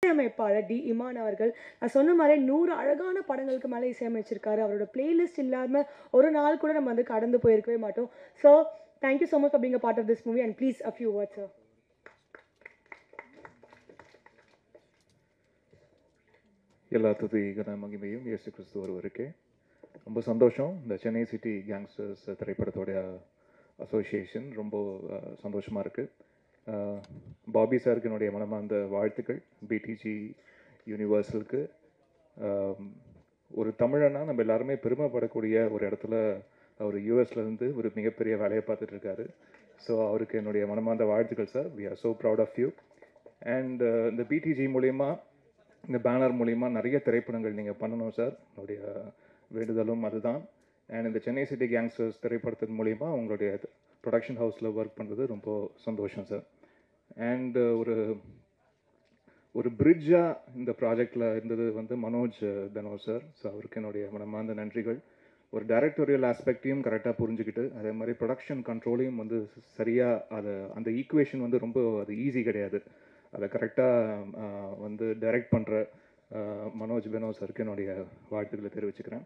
இசையமைப்பாளர் டி இமான் அவர்கள் நான் சொன்ன மாதிரி 100 அழகான படங்களுக்கு மேலே இசையமைச்சிருக்காரு. அவரோட பிளேலிஸ்ட் இல்லாமல் ஒரு நாள் கூட நம்ம வந்து கடந்து போயிருக்கவே மாட்டோம். So thank you so much for being a part of this movie and please a few words sir. எல்லா துதி கன மகிமையும் இயேசு கிறிஸ்து ஒருவருக்கே. ரொம்ப சந்தோஷம். இந்த சென்னை சிட்டி கேங்ஸ்டர்ஸ் திரைப்படத்தோடைய அசோசியேஷன் ரொம்ப சந்தோஷமாக இருக்குது. பாபி சாருக்கு என்னுடைய மனமார்ந்த வாழ்த்துக்கள். பிடிஜி யூனிவர்சலுக்கு ஒரு தமிழனா நம்ம எல்லாருமே பெருமைப்படக்கூடிய ஒரு இடத்துல அவர் யூஎஸ்லேருந்து ஒரு மிகப்பெரிய வேலையை பார்த்துட்டு இருக்காரு. ஸோ அவருக்கு என்னுடைய மனமார்ந்த வாழ்த்துக்கள் sir. We are so proud of you. And இந்த பிடிஜி மூலயமா, இந்த பேனர் மூலிமா நிறைய திரைப்படங்கள் நீங்கள் பண்ணணும் சார். என்னுடைய வேண்டுதலும் அதுதான். அண்ட் இந்த சென்னை சிட்டி கேங்ஸ்டர்ஸ் திரைப்படத்தின் மூலிமா உங்களுடைய ப்ரொடக்ஷன் ஹவுஸில் ஒர்க் பண்ணுறது ரொம்ப சந்தோஷம் சார். அண்ட் ஒரு பிரிட்ஜாக இந்த ப்ராஜெக்டில் இருந்தது வந்து மனோஜ் தனோ சார். ஸோ அவருக்கு என்னுடைய மனமார்ந்த நன்றிகள். ஒரு டைரக்டோரியல் ஆஸ்பெக்டையும் கரெக்டாக புரிஞ்சுக்கிட்டு, அதே மாதிரி ப்ரொடக்ஷன் கண்ட்ரோலையும் வந்து சரியாக அதை அந்த ஈக்குவேஷன் வந்து ரொம்ப அது ஈஸி கிடையாது. அதை கரெக்டாக வந்து டைரக்ட் பண்ணுற மனோஜ் பெனோ சருக்கு என்னுடைய வாழ்த்துக்களை தெரிவிச்சுக்கிறேன்.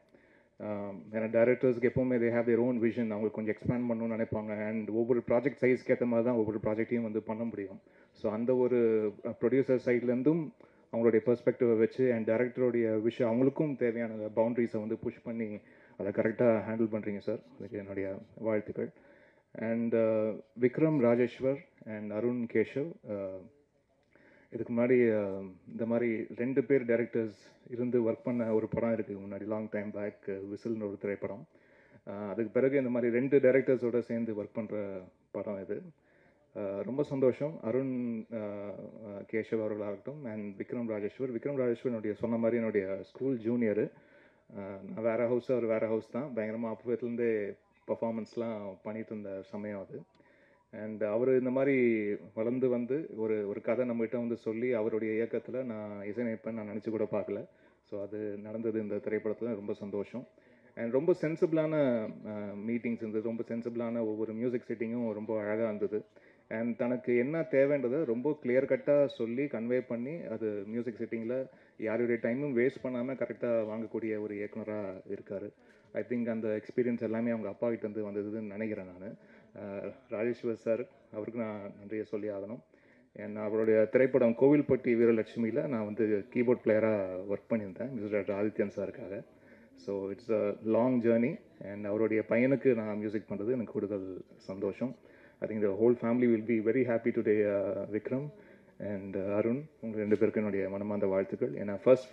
ஏன்னா டைரக்டர்ஸ்க்கு எப்போவுமே they have their own vision. அவங்களுக்கு கொஞ்சம் எக்ஸ்பேண்ட் பண்ணணும்னு நினைப்பாங்க. அண்ட் ஒவ்வொரு ப்ராஜெக்ட் சைஸ்க்கு ஏற்ற மாதிரி தான் ஒவ்வொரு ப்ராஜெக்டையும் வந்து பண்ண முடியும். ஸோ அந்த ஒரு ப்ரொடியூசர் சைட்லேருந்தும் அவங்களுடைய பெர்ஸ்பெக்டிவை வச்சு அண்ட் டைரக்டருடைய விஷயம் அவங்களுக்கும் தேவையான பவுண்ட்ரிஸை வந்து புஷ் பண்ணி அதை கரெக்டாக ஹேண்டில் பண்ணுறீங்க சார். அதுக்கு என்னுடைய வாழ்த்துக்கள். அண்ட் விக்ரம் ராஜேஸ்வர் அண்ட் அருண் கேஷவ், இதுக்கு முன்னாடி இந்த மாதிரி 2 பேர் டைரக்டர்ஸ் இருந்து ஒர்க் பண்ண ஒரு படம் இருக்குது முன்னாடி, லாங் டைம் பேக், விசில்னு ஒரு திரைப்படம். அதுக்கு பிறகு இந்த மாதிரி 2 டைரக்டர்ஸோடு சேர்ந்து ஒர்க் பண்ணுற படம் இது. ரொம்ப சந்தோஷம். அருண் கேஷவ் அவர்களாகட்டும் அண்ட் விக்ரம் ராஜேஸ்வர். விக்ரம் ராஜேஸ்வர் என்னுடைய சொன்ன மாதிரி என்னுடைய ஸ்கூல் ஜூனியரு. நான் வேறு ஹவுஸ், அவர் வேறு ஹவுஸ் தான். பயங்கரமாக அப்போத்துலேருந்தே பர்ஃபார்மன்ஸ்லாம் பண்ணிட்டு இருந்த சமயம் அது. அண்ட் அவர் இந்த மாதிரி வளர்ந்து வந்து ஒரு கதை நம்மகிட்ட வந்து சொல்லி அவருடைய இயக்கத்தில் நான் இசையமைப்பேன் நான் நினச்சி கூட பார்க்கல. ஸோ அது நடந்தது இந்த திரைப்படத்தில். ரொம்ப சந்தோஷம். அண்ட் ரொம்ப சென்சிபிளான மீட்டிங்ஸ் இருந்தது. ரொம்ப சென்சிபிளான ஒவ்வொரு மியூசிக் செட்டிங்கும் ரொம்ப அழகாக இருந்தது. அண்ட் தனக்கு என்ன தேவைன்றதை ரொம்ப கிளியர் கட்டாக சொல்லி கன்வே பண்ணி அது மியூசிக் செட்டிங்கில் யாருடைய டைமும் வேஸ்ட் பண்ணாமல் கரெக்டாக வாங்கக்கூடிய ஒரு இயக்குனராக இருக்கார். ஐ திங்க் அந்த எக்ஸ்பீரியன்ஸ் எல்லாமே அவங்க அப்பா கிட்டேருந்து வந்ததுன்னு நினைக்கிறேன் நான். ராஜேஸ்வர் சார், அவருக்கு நான் நன்றியை சொல்லி ஆகணும். ஏன்னா அவருடைய திரைப்படம் கோவில்பட்டி வீரலட்சுமியில் நான் வந்து கீபோர்ட் பிளேயராக ஒர்க் பண்ணியிருந்தேன் மியூசிக் டைரக்டர் ஆதித்யன் சாருக்காக. So it's a long journey. And அவருடைய பையனுக்கு நான் மியூசிக் பண்ணுறது எனக்கு கூடுதல் சந்தோஷம். I think the whole family will be very happy today. Vikram and Arun, உங்கள் 2 பேருக்கும் என்னுடைய மனமார்ந்த வாழ்த்துக்கள். ஏன்னா ஃபர்ஸ்ட்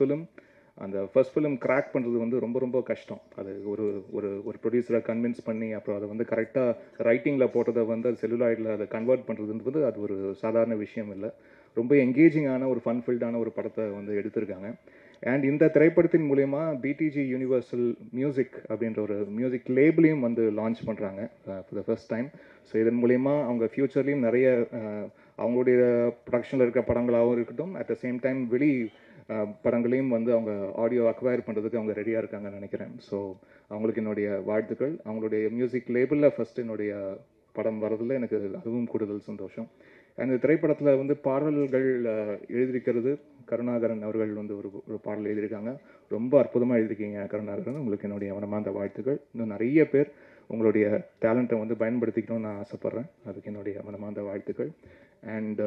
ஃபிலிம் கிராக் பண்ணுறது வந்து ரொம்ப ரொம்ப கஷ்டம். அது ஒரு ஒரு ஒரு ப்ரொடியூசரை கன்வின்ஸ் பண்ணி அப்புறம் அதை வந்து கரெக்டாக ரைட்டிங்கில் போட்டதை வந்து அது செல்லுலாய்டில் அதை கன்வெர்ட் பண்ணுறதுன்றது அது ஒரு சாதாரண விஷயம் இல்லை. ரொம்ப என்கேஜிங்கான ஒரு ஃபன்ஃபில்டான ஒரு படத்தை வந்து எடுத்திருக்காங்க. அண்ட் இந்த திரைப்படத்தின் மூலயமா பிடிஜி யூனிவர்சல் மியூசிக் அப்படின்ற ஒரு மியூசிக் லேபிளையும் வந்து லான்ச் பண்ணுறாங்க for the first time. So இதன் மூலயமா அவங்க ஃப்யூச்சர்லேயும் நிறைய அவங்களுடைய ப்ரொடக்ஷனில் இருக்கிற படங்களாகவும் இருக்கட்டும், அட் த சேம் டைம் வெளி படங்களையும் வந்து அவங்க ஆடியோ அக்வயர் பண்ணுறதுக்கு அவங்க ரெடியாக இருக்காங்கன்னு நினைக்கிறேன். ஸோ அவங்களுக்கு என்னுடைய வாழ்த்துக்கள். அவங்களுடைய மியூசிக் லேபிளில் ஃபஸ்ட்டு என்னுடைய படம் வரதில் எனக்கு அதுவும் கூடுதல் சந்தோஷம். அந்த திரைப்படத்தில் வந்து பாடல்கள் எழுதியிருக்கிறது கருணாகரன் அவர்கள் வந்து ஒரு பாடல் எழுதியிருக்காங்க. ரொம்ப அற்புதமாக எழுதியிருக்கீங்க கருணாகரன். உங்களுக்கு என்னுடைய மனமார்ந்த வாழ்த்துக்கள். இன்னும் நிறைய பேர் உங்களுடைய டேலண்ட்டை வந்து பயன்படுத்திக்கணும்னு நான் ஆசைப்பட்றேன். அதுக்கு என்னுடைய மனமார்ந்த வாழ்த்துக்கள். அண்ட்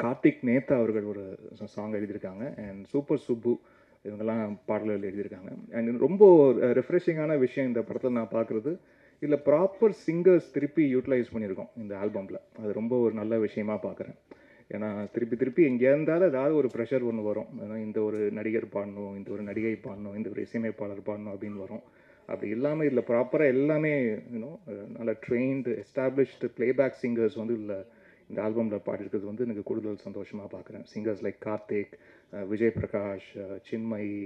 கார்த்திக் நேத்தா அவர்கள் ஒரு சாங் எழுதியிருக்காங்க. அண்ட் சூப்பர் சுப்பு இவங்கெல்லாம் பாடல்கள் எழுதியிருக்காங்க. அண்ட் ரொம்ப ரெஃப்ரெஷிங்கான விஷயம் இந்த படத்தில் நான் பார்க்குறது, இதில் ப்ராப்பர் சிங்கர்ஸ் திருப்பி யூட்டிலைஸ் பண்ணியிருக்கோம் இந்த ஆல்பமில். அது ரொம்ப ஒரு நல்ல விஷயமா பார்க்குறேன். ஏன்னா திருப்பி எங்கே இருந்தாலும் ஏதாவது ஒரு ப்ரெஷர் ஒன்று வரும். ஏன்னா இந்த ஒரு நடிகர் பாடணும், இந்த ஒரு நடிகை பாடணும், இந்த ஒரு இசையமைப்பாளர் பாடணும் அப்படின்னு வரும். அப்படி இல்லாமல் இதில் ப்ராப்பராக எல்லாமே நல்ல ட்ரெயின்டு எஸ்டாப்ளிஷ்டு பிளேபேக் சிங்கர்ஸ் வந்து இல்லை இந்த ஆல்பமில் பாடியிருக்கிறது வந்து எனக்கு கூடுதல் சந்தோஷமாக பார்க்குறேன். சிங்கர்ஸ் லைக் கார்த்திக், விஜய் பிரகாஷ், சின்மயி,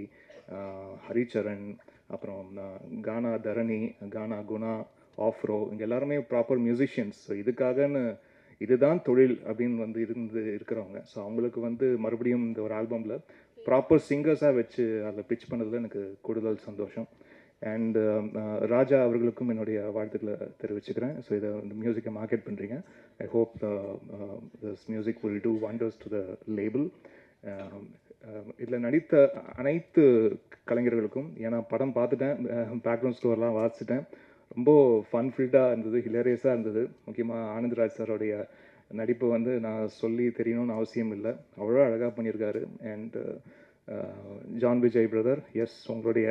ஹரிச்சரன், அப்புறம் கானா தரணி, கானா குணா, ஆஃப்ரோ, இங்கே எல்லாருமே ப்ராப்பர் மியூசிஷியன்ஸ். ஸோ இதுக்காகன்னு இதுதான் தொழில் அப்படின்னு வந்து இருக்கிறவங்க. ஸோ அவங்களுக்கு வந்து மறுபடியும் இந்த ஒரு ஆல்பமில் ப்ராப்பர் சிங்கர்ஸாக வச்சு அதில் பிச் பண்ணதில் எனக்கு கூடுதல் சந்தோஷம். அண்ட் ராஜா அவர்களுக்கும் என்னுடைய வாழ்த்துக்களை தெரிவிச்சுக்கிறேன். ஸோ இதை வந்து மியூசிக்கை மார்க்கெட் பண்ணுறீங்க. I hope this music will do wonders to the label. இதில் நடித்த அனைத்து கலைஞர்களுக்கும், ஏன்னா படம் பார்த்துட்டேன், பேக்ரவுண்ட் ஸ்கோர்லாம் வாசிச்சிட்டேன், ரொம்ப ஃபன்ஃபில்டாக இருந்தது, ஹிலேரியஸாக இருந்தது. முக்கியமாக ஆனந்த்ராஜ் சாரோடைய நடிப்பு வந்து நான் சொல்லி தெரியணும்னு அவசியம் இல்லை, அவ்வளோ அழகாக பண்ணியிருக்காரு. And John Vijay brother, yes உங்களுடைய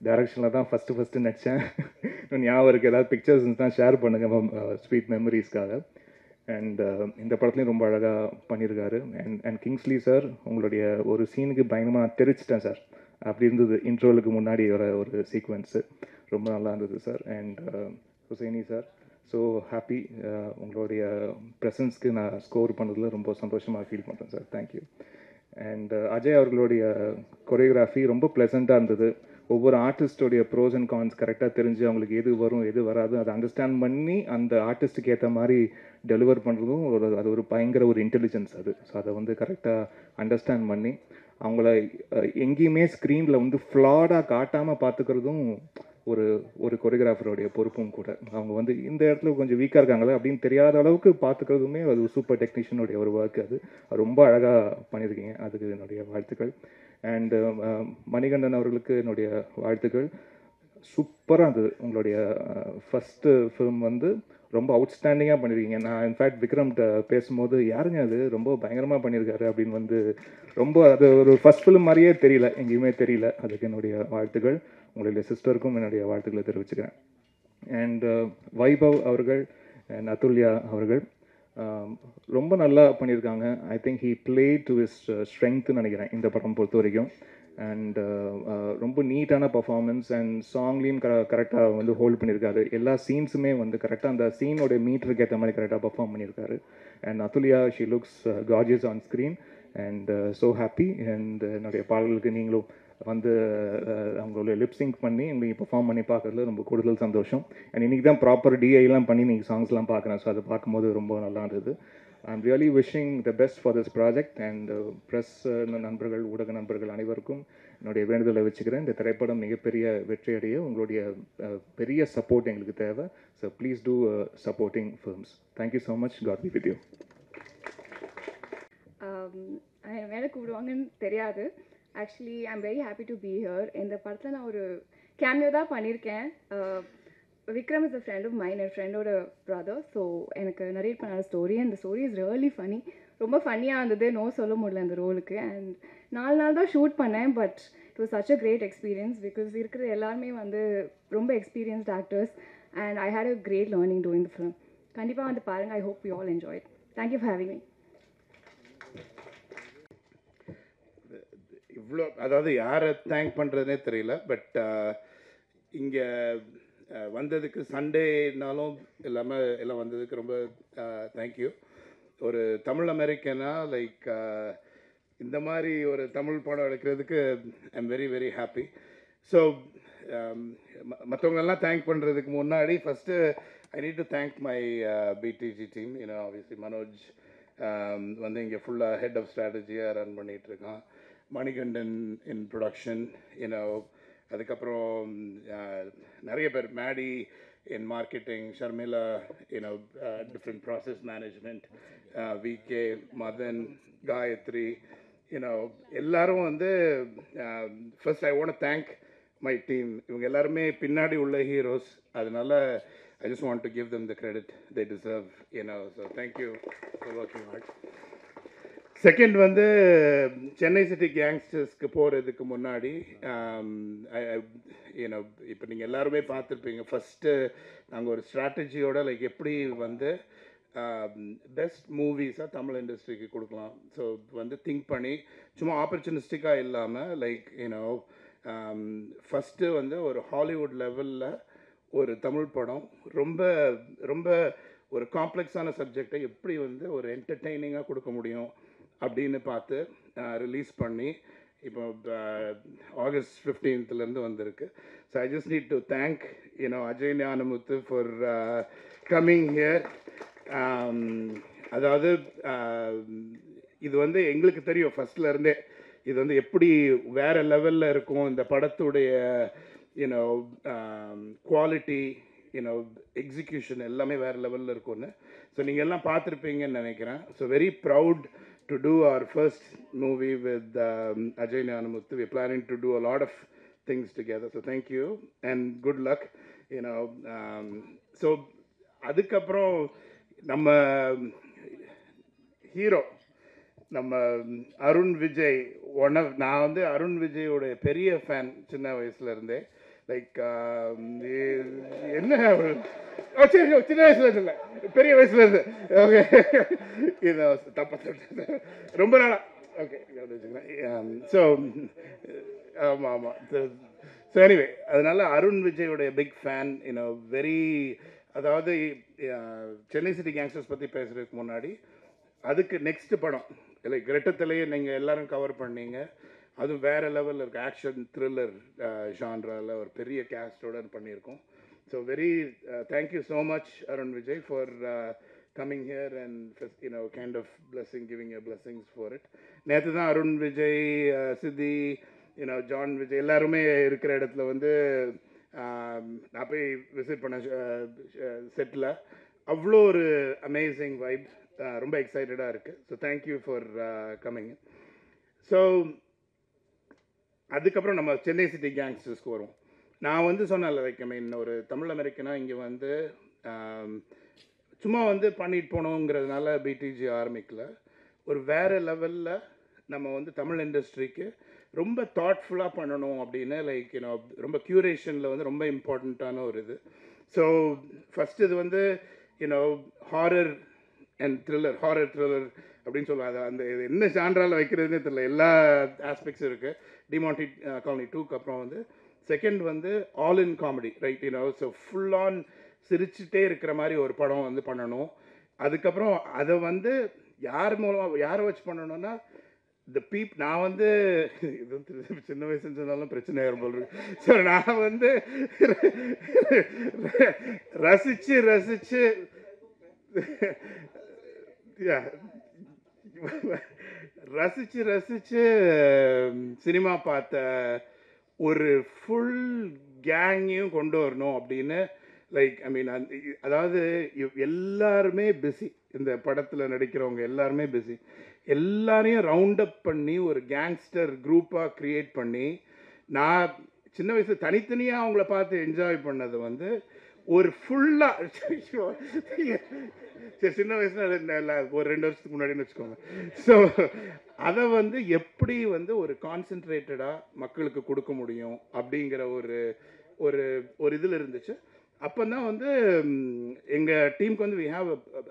டைரக்ஷனில் தான் ஃபஸ்ட்டு நடித்தேன். ஞாபகம் இருக்குது, ஏதாவது பிக்சர்ஸ் தான் ஷேர் பண்ணுங்கள் ஸ்வீட் மெமரிஸ்க்காக. அண்ட் இந்த படத்துலையும் ரொம்ப அழகாக பண்ணியிருக்காரு. அண்ட் கிங்ஸ்லி சார், உங்களுடைய ஒரு சீனுக்கு பயங்கரமாக நான் தெரிச்சிட்டேன் சார், அப்படி இருந்தது இன்ட்ரோலுக்கு முன்னாடி வர ஒரு சீக்வன்ஸு, ரொம்ப நல்லா இருந்தது sir. And Husaini sir, so happy, உங்களுடைய ப்ரெசன்ஸ்க்கு நான் ஸ்கோர் பண்ணதில் ரொம்ப சந்தோஷமாக ஃபீல் பண்ணுறேன் சார், தேங்க்யூ. அண்ட் அஜய் அவர்களுடைய கொரியோகிராஃபி ரொம்ப ப்ளசண்ட்டாக இருந்தது. ஒவ்வொரு ஆர்டிஸ்டோடைய ப்ரோஸ் அண்ட் கான்ஸ் கரெக்டாக தெரிஞ்சு அவங்களுக்கு எது வரும் எது வராது அதை அண்டர்ஸ்டாண்ட் பண்ணி அந்த ஆர்டிஸ்ட்டுக்கு ஏற்ற மாதிரி டெலிவர் பண்ணுறதும் அது ஒரு பயங்கர ஒரு இன்டெலிஜென்ஸ் அது. ஸோ அதை வந்து கரெக்டாக அண்டர்ஸ்டாண்ட் பண்ணி அவங்கள எங்கேயுமே ஸ்க்ரீனில் வந்து ஃப்ளாடாக காட்டாமல் பார்த்துக்கிறதும் ஒரு கொரியோகிராஃபருடைய பொறுப்பும் கூட. அவங்க வந்து இந்த இடத்துல கொஞ்சம் வீக்காக இருக்காங்களே அப்படின்னு தெரியாத அளவுக்கு பார்த்துக்கிறதுமே அது சூப்பர் டெக்னீஷியனுடைய ஒரு ஒர்க். அது ரொம்ப அழகாக பண்ணியிருக்கீங்க, அதுக்கு என்னுடைய வாழ்த்துக்கள். அண்ட் மணிகண்டன் அவர்களுக்கு என்னுடைய வாழ்த்துக்கள். சூப்பராக இருந்தது உங்களுடைய ஃபஸ்ட்டு ஃபிலிம் வந்து, ரொம்ப அவுட்ஸ்டாண்டிங்காக பண்ணியிருக்கீங்க. நான் இன்ஃபேக்ட் விக்ரம்கிட்ட பேசும்போது யாருங்க அது ரொம்ப பயங்கரமாக பண்ணியிருக்காரு அப்படின்னு வந்து ரொம்ப அது ஒரு ஃபஸ்ட் ஃபிலிம் மாதிரியே தெரியல, எங்கேயுமே தெரியல. அதுக்கு என்னுடைய வாழ்த்துக்கள். உங்களுடைய சிஸ்டருக்கும் என்னுடைய வாழ்த்துக்களை தெரிவிச்சுக்கிறேன். அண்ட் வைபவ் அவர்கள் அண்ட் அதுல்யா அவர்கள் ரொம்ப நல்லா பண்ணியிருக்காங்க. I think he play to his ஸ்ட்ரென்த்னு நினைக்கிறேன் இந்த படம் பொறுத்த வரைக்கும். அண்ட் ரொம்ப நீட்டான பர்ஃபார்மன்ஸ் அண்ட் சாங்லேயும் கரெக்டாக வந்து ஹோல்ட் பண்ணியிருக்காரு. எல்லா சீன்ஸுமே வந்து கரெக்டாக அந்த சீனோடைய மீட்டருக்கு ஏற்ற மாதிரி கரெக்டாக பர்ஃபார்ம் பண்ணியிருக்காரு. And Athulya, she looks gorgeous on screen and so happy. And என்னுடைய பாடல்களுக்கு நீங்களும் வந்து அவங்களுடைய லிப்ஸிங்க் பண்ணி நீங்கள் பெர்ஃபார்ம் பண்ணி பார்க்குறதுல ரொம்ப கூடுதல் சந்தோஷம். அண்ட் இன்றைக்கி தான் ப்ராப்பர் டிஐலாம் பண்ணி நீங்கள் சாங்ஸ்லாம் பார்க்குறேன். ஸோ அதை பார்க்கும்போது ரொம்ப நல்லா இருந்தது. I am really wishing the best for this project. And press நண்பர்கள், ஊடக நண்பர்கள் அனைவருக்கும் என்னுடைய வேண்டுதலை வச்சுக்கிறேன். இந்த திரைப்படம் மிகப்பெரிய வெற்றியடைய உங்களுடைய பெரிய சப்போர்ட் எங்களுக்கு தேவை. So please do supporting films. Thank you so much. God be with you. மேலே கூப்பிடுவாங்கன்னு தெரியாது. Actually I am very happy to be here. இந்த படத்தில் நான் ஒரு கேமியோ தான் பண்ணியிருக்கேன். Vikram is a friend of mine, என் ஃப்ரெண்டோட ப்ரதர். ஸோ எனக்கு நரேட் பண்ண ஸ்டோரி, அந்த ஸ்டோரி இஸ் ரியலி ஃபனி. ரொம்ப ஃபன்னியாக இருந்தது, நோ சொல்ல முடியல அந்த ரோலுக்கு. அண்ட் 4 நாள் தான் ஷூட் பண்ணேன், but it was such a great experience because இருக்கிற எல்லாருமே வந்து ரொம்ப experienced actors. And I had a great learning doing the film. கண்டிப்பாக வந்து பாருங்கள். I hope you all enjoy. Thank you for having me. இவ்வளோ, அதாவது யாரை தேங்க் பண்ணுறதுனே தெரியல. பட் இங்கே வந்ததுக்கு, சண்டேனாலும் இல்லாமல் எல்லாம் வந்ததுக்கு ரொம்ப தேங்க்யூ. ஒரு தமிழ் அமெரிக்கனா லைக் இந்த மாதிரி ஒரு தமிழ் படம் எடுக்கிறதுக்கு I am very very happy. So மற்றவங்களெல்லாம் தேங்க் பண்ணுறதுக்கு முன்னாடி first I need to thank my BTG team. You know obviously Manoj வந்து இங்கே ஃபுல்லாக ஹெட் ஆஃப் ஸ்ட்ராட்டஜியாக ரன் பண்ணிகிட்ருக்கான். Manikandan in production, you know. அதுக்கப்புறம் நிறைய பேர், Maddy in marketing, Sharmila, you know different process management, VK, Madan, Gayathri, you know எல்லாரும் வந்து first I want thank my team. இவங்க எல்லாருமே பின்னாடி உள்ள ஹீரோஸ். அதனால I just want to give them the credit they deserve, you know. So thank you for working hard. Second வந்து Chennai city கேங்ஸ்டர்ஸ்க்கு போகிறதுக்கு முன்னாடி யூனோ இப்போ நீங்கள் எல்லாருமே பார்த்துருப்பீங்க. ஃபஸ்ட்டு நாங்கள் ஒரு ஸ்ட்ராட்டஜியோட லைக் எப்படி வந்து பெஸ்ட் மூவிஸாக தமிழ் இண்டஸ்ட்ரிக்கு கொடுக்கலாம். ஸோ வந்து திங்க் பண்ணி சும்மா ஆப்பர்ச்சுனிஸ்டிக்காக இல்லாமல் லைக் யூனோ ஃபஸ்ட்டு வந்து ஒரு ஹாலிவுட் லெவலில் ஒரு தமிழ் படம் ரொம்ப ரொம்ப ஒரு காம்ப்ளெக்ஸான சப்ஜெக்டை எப்படி வந்து ஒரு என்டர்டெய்னிங்காக கொடுக்க முடியும் அப்படின்னு பார்த்து ரிலீஸ் பண்ணி இப்போ ஆகஸ்ட் 15th வந்திருக்கு. So I just need to thank you know Ajay Gnanamuthu for coming here. அதாவது இது வந்து எங்களுக்கு தெரியும் ஃபஸ்ட்லேருந்தே இது வந்து எப்படி வேறு லெவலில் இருக்கும் இந்த படத்துடைய யூனோ குவாலிட்டி, யூனோ எக்ஸிக்யூஷன் எல்லாமே வேறு லெவலில் இருக்கும்னு. ஸோ நீங்கள் எல்லாம் பார்த்துருப்பீங்கன்னு நினைக்கிறேன். So very proud to do our first movie with Ajay Nyanamuthu. We're planning to do a lot of things together. So thank you and good luck. You know, so அதுக்கப்புறம் நம்ம ஹீரோ நம்ம அருண் விஜய், நான் வந்து அருண் விஜயோட பெரிய ஃபேன் சின்ன வயசுல இருந்தே. லைக் என்ன சரி சின்ன வயசுல இல்லை, பெரிய வயசுல இருந்து. ஓகே, இது தப்ப ரொம்ப நாளா. ஓகே, ஸோ ஆமாம் ஆமாம். ஸோ எனிவே, அதனால அருண் விஜயோடைய பிக் ஃபேன். யூனோ வெரி, அதாவது சென்னை சிட்டி கேங்ஸ்டர்ஸ் பற்றி பேசுறதுக்கு முன்னாடி அதுக்கு நெக்ஸ்ட் படம் லைக் ரெட்டத்திலேயே நீங்கள் எல்லாரும் கவர் பண்ணீங்க. அதுவும் வேறு லெவலில் இருக்குது. ஆக்ஷன் த்ரில்லர் ஜான்ராவில் ஒரு பெரிய கேஸ்டோட பண்ணியிருக்கோம். So very thank you so much Arun Vijay for coming here and kind of giving your blessings for it. நேற்று தான் அருண் விஜய், சித்தி, ஜான் விஜய் எல்லாருமே இருக்கிற இடத்துல வந்து நான் போய் விசிட் பண்ண செட்டில். அவ்வளோ ஒரு அமேசிங் வைப், ரொம்ப எக்ஸைட்டடாக இருக்குது. So thank you for coming. So அதுக்கப்புறம் நம்ம சென்னை சிட்டி கேங்ஸ்டர்ஸ்க்கு வரும். நான் வந்து சொன்னேன்ல, லைக் ஒரு தமிழ் அமெரிக்கனாக இங்கே வந்து சும்மா வந்து பண்ணிட்டு போனோங்கிறதுனால பிடிஜி ஆரம்பிக்கல. ஒரு வேறு லெவலில் நம்ம வந்து தமிழ் இண்டஸ்ட்ரிக்கு ரொம்ப தாட்ஃபுல்லாக பண்ணணும் அப்படின்னு லைக் ரொம்ப க்யூரேஷனில் வந்து ரொம்ப இம்பார்ட்டண்ட்டான ஒரு இது. ஸோ ஃபஸ்ட் இது வந்து ஹாரர் அண்ட் த்ரில்லர் அப்படின்னு சொல்லுவாங்க. அந்த என்ன ஜான்ராவில் வைக்கிறதுனே தெரியல, எல்லா ஆஸ்பெக்ட்ஸும் இருக்குது. டிமாண்டி காலனி 2க்கு அப்புறம் வந்து செகண்ட் வந்து all in comedy, right? So full on சிரிச்சுட்டே இருக்கிற மாதிரி ஒரு படம் வந்து பண்ணணும். அதுக்கப்புறம் அதை வந்து யாரை வச்சு பண்ணணும்னா நான் வந்து இது சின்ன வயசுன்னு சொன்னாலும் பிரச்சனை ஆயிரும் போல் இருக்கு. ஸோ நான் வந்து ரசிச்சு சினிமா பார்த்த ஒரு ஃபுல் கேங்கையும் கொண்டு வரணும் அப்படின்னு லைக் அதாவது எல்லாருமே பிஸி, இந்த படத்தில் நடிக்கிறவங்க எல்லாருமே பிஸி. எல்லாரையும் ரவுண்ட் அப் பண்ணி ஒரு கேங்ஸ்டர் குரூப்பாக க்ரியேட் பண்ணி, நான் சின்ன வயசில் தனித்தனியாக அவங்கள பார்த்து என்ஜாய் பண்ணது வந்து ஒரு ஃபுல்லாக சரி சின்ன வயசுல ஒரு 2 வருஷத்துக்கு முன்னாடின்னு வச்சுக்கோங்க. ஸோ அதை வந்து எப்படி வந்து ஒரு கான்சென்ட்ரேட்டடாக மக்களுக்கு கொடுக்க முடியும் அப்படிங்கிற ஒரு இதில் இருந்துச்சு. அப்போ தான் வந்து எங்கள் டீமுக்கு வந்து வி ஹாவ்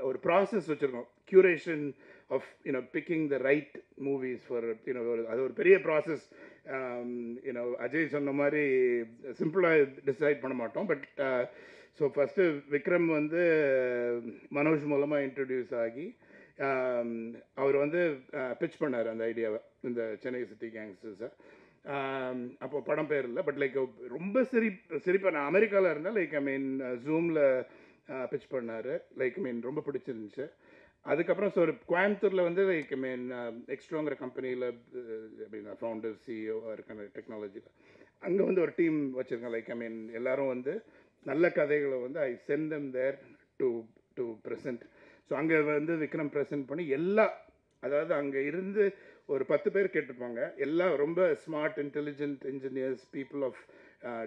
ஒரு ப்ராசஸ் வச்சுருக்கோம், curation of picking the right movies for அது ஒரு பெரிய ப்ராசஸ். அஜய் சொன்ன மாதிரி சிம்பிளாக டிசைட் பண்ண மாட்டோம். பட் ஸோ ஃபஸ்ட்டு விக்ரம் வந்து மனோஜ் மூலமாக இன்ட்ரடியூஸ் ஆகி அவர் வந்து பிச் பண்ணார் அந்த ஐடியாவை, இந்த சென்னை சிட்டி கேங்ஸ்டர்ஸை. அப்போ படம் பேர் இல்லை, பட் லைக் ரொம்ப சிரிப்பாக நான் அமெரிக்காவில் இருந்தேன். லைக் ஜூமில் பிச் பண்ணார். லைக் ரொம்ப பிடிச்சிருந்துச்சு. அதுக்கப்புறம் ஸோ கோயம்புத்தூரில் வந்து லைக் எக்ஸ்ட்ராங்கிற கம்பெனியில் ஃபவுண்டர் சிஇஓ இருக்க டெக்னாலஜியில் அங்கே வந்து ஒரு டீம் வச்சுருக்கேன். லைக் எல்லோரும் வந்து நல்ல கதைகளை வந்து I sent them there to present. So அங்கே வந்து விக்ரம் ப்ரெசென்ட் பண்ணி அதாவது அங்கே இருந்து ஒரு 10 பேர் கேட்டிருப்பாங்க. எல்லாம் ரொம்ப smart intelligent engineers, people of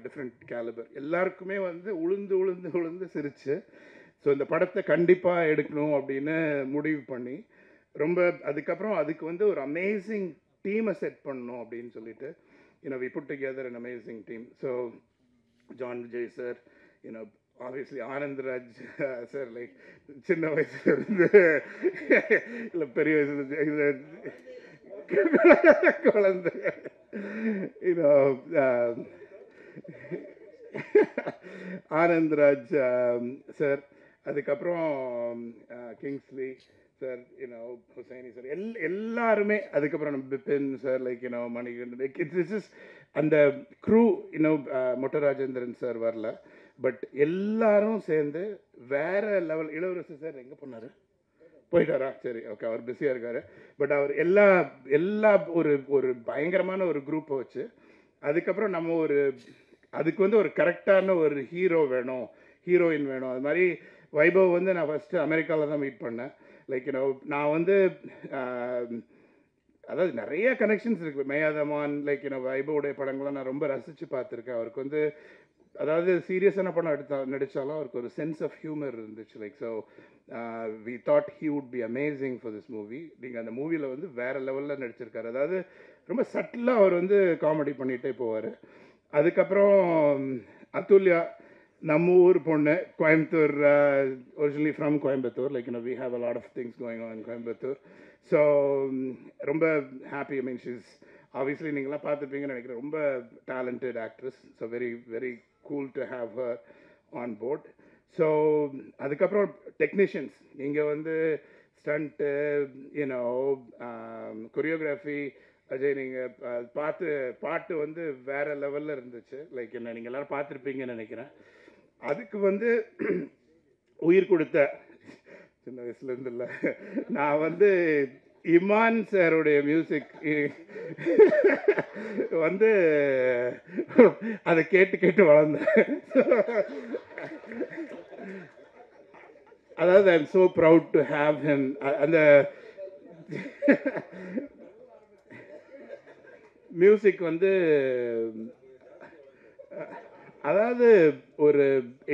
different calibre. எல்லாருக்குமே வந்து உளுந்து சிரிச்சு ஸோ இந்த படத்தை கண்டிப்பாக எடுக்கணும் அப்படின்னு முடிவு பண்ணி ரொம்ப அதுக்கப்புறம் அதுக்கு வந்து ஒரு அமேசிங் டீமை செட் பண்ணணும் அப்படின்னு சொல்லிட்டு we put together an amazing team. So John Vijay sir, obviously Anandraj sir, like சின்ன வயசுல இருந்து இல்லை பெரிய வயசுல குழந்தை ஆனந்த்ராஜ் சார், அதுக்கப்புறம் கிங்ஸ்லி சார், ஹுசைனி சார், எல்லாருமே. அதுக்கப்புறம் நம்ம Bibin sir, like Manikandan, this is அந்த க்ரூ. மொட்டராஜேந்திரன் சார் வரல, பட் எல்லாரும் சேர்ந்து வேற லெவல். இளவரசர் சார் எங்கே போனார்? போயிட்டாரா? சரி, ஓகே, அவர் பிஸியாக இருக்கார். பட் அவர் எல்லா ஒரு பயங்கரமான ஒரு குரூப்பை வச்சு அதுக்கப்புறம் நம்ம ஒரு அதுக்கு வந்து ஒரு கரெக்டான ஒரு ஹீரோ வேணும், ஹீரோயின் வேணும். அது மாதிரி வைபவ் வந்து நான் ஃபஸ்ட்டு அமெரிக்காவில் தான் மீட் பண்ணேன். லைக் நான் வந்து அதாவது நிறைய கனெக்ஷன்ஸ் இருக்குது. மேயாதமான் லைக் வைபவுடைய படங்கள்லாம் நான் ரொம்ப ரசித்து பார்த்துருக்கேன். அவருக்கு வந்து அதாவது சீரியஸான படம் நடித்தாலும் அவருக்கு ஒரு சென்ஸ் ஆஃப் ஹியூமர் இருந்துச்சு. Like so we thought he would be amazing for this movie. நீங்கள் அந்த மூவியில் வந்து வேறு லெவலில் நடிச்சிருக்காரு. அதாவது ரொம்ப சட்டிலாக அவர் வந்து காமெடி பண்ணிகிட்டே போவார். அதுக்கப்புறம் அதுல்யா நம்ம ஊர் பொண்ணு, Coimbatore, originally from Coimbatore. Like we have a lot of things going on in Coimbatore. So ரொம்ப ஹாப்பி. ஐ மீன் ஷீஸ் ஆப்வியஸ்லி நீங்களாம் பார்த்துருப்பீங்கன்னு நினைக்கிறேன். ரொம்ப talented actress. So very very cool to have her on board. So அதுக்கப்புறம் டெக்னீஷியன்ஸ், இங்கே வந்து ஸ்டண்ட்டு, யூனோ கொரியோகிராஃபி, அஜய் நீங்கள் பாட்டு வந்து வேறு லெவலில் இருந்துச்சு. லைக் என்ன நீங்கள் எல்லோரும் பார்த்துருப்பீங்கன்னு நினைக்கிறேன். அதுக்கு வந்து உயிர் கொடுத்த, சின்ன வயசுலேருந்து இல்லை, நான் வந்து இமான் சாருடைய மியூசிக் வந்து அதை கேட்டு கேட்டு வளர்ந்தேன். அதாவது I am so proud to have him. அந்த மியூசிக் வந்து அதாவது ஒரு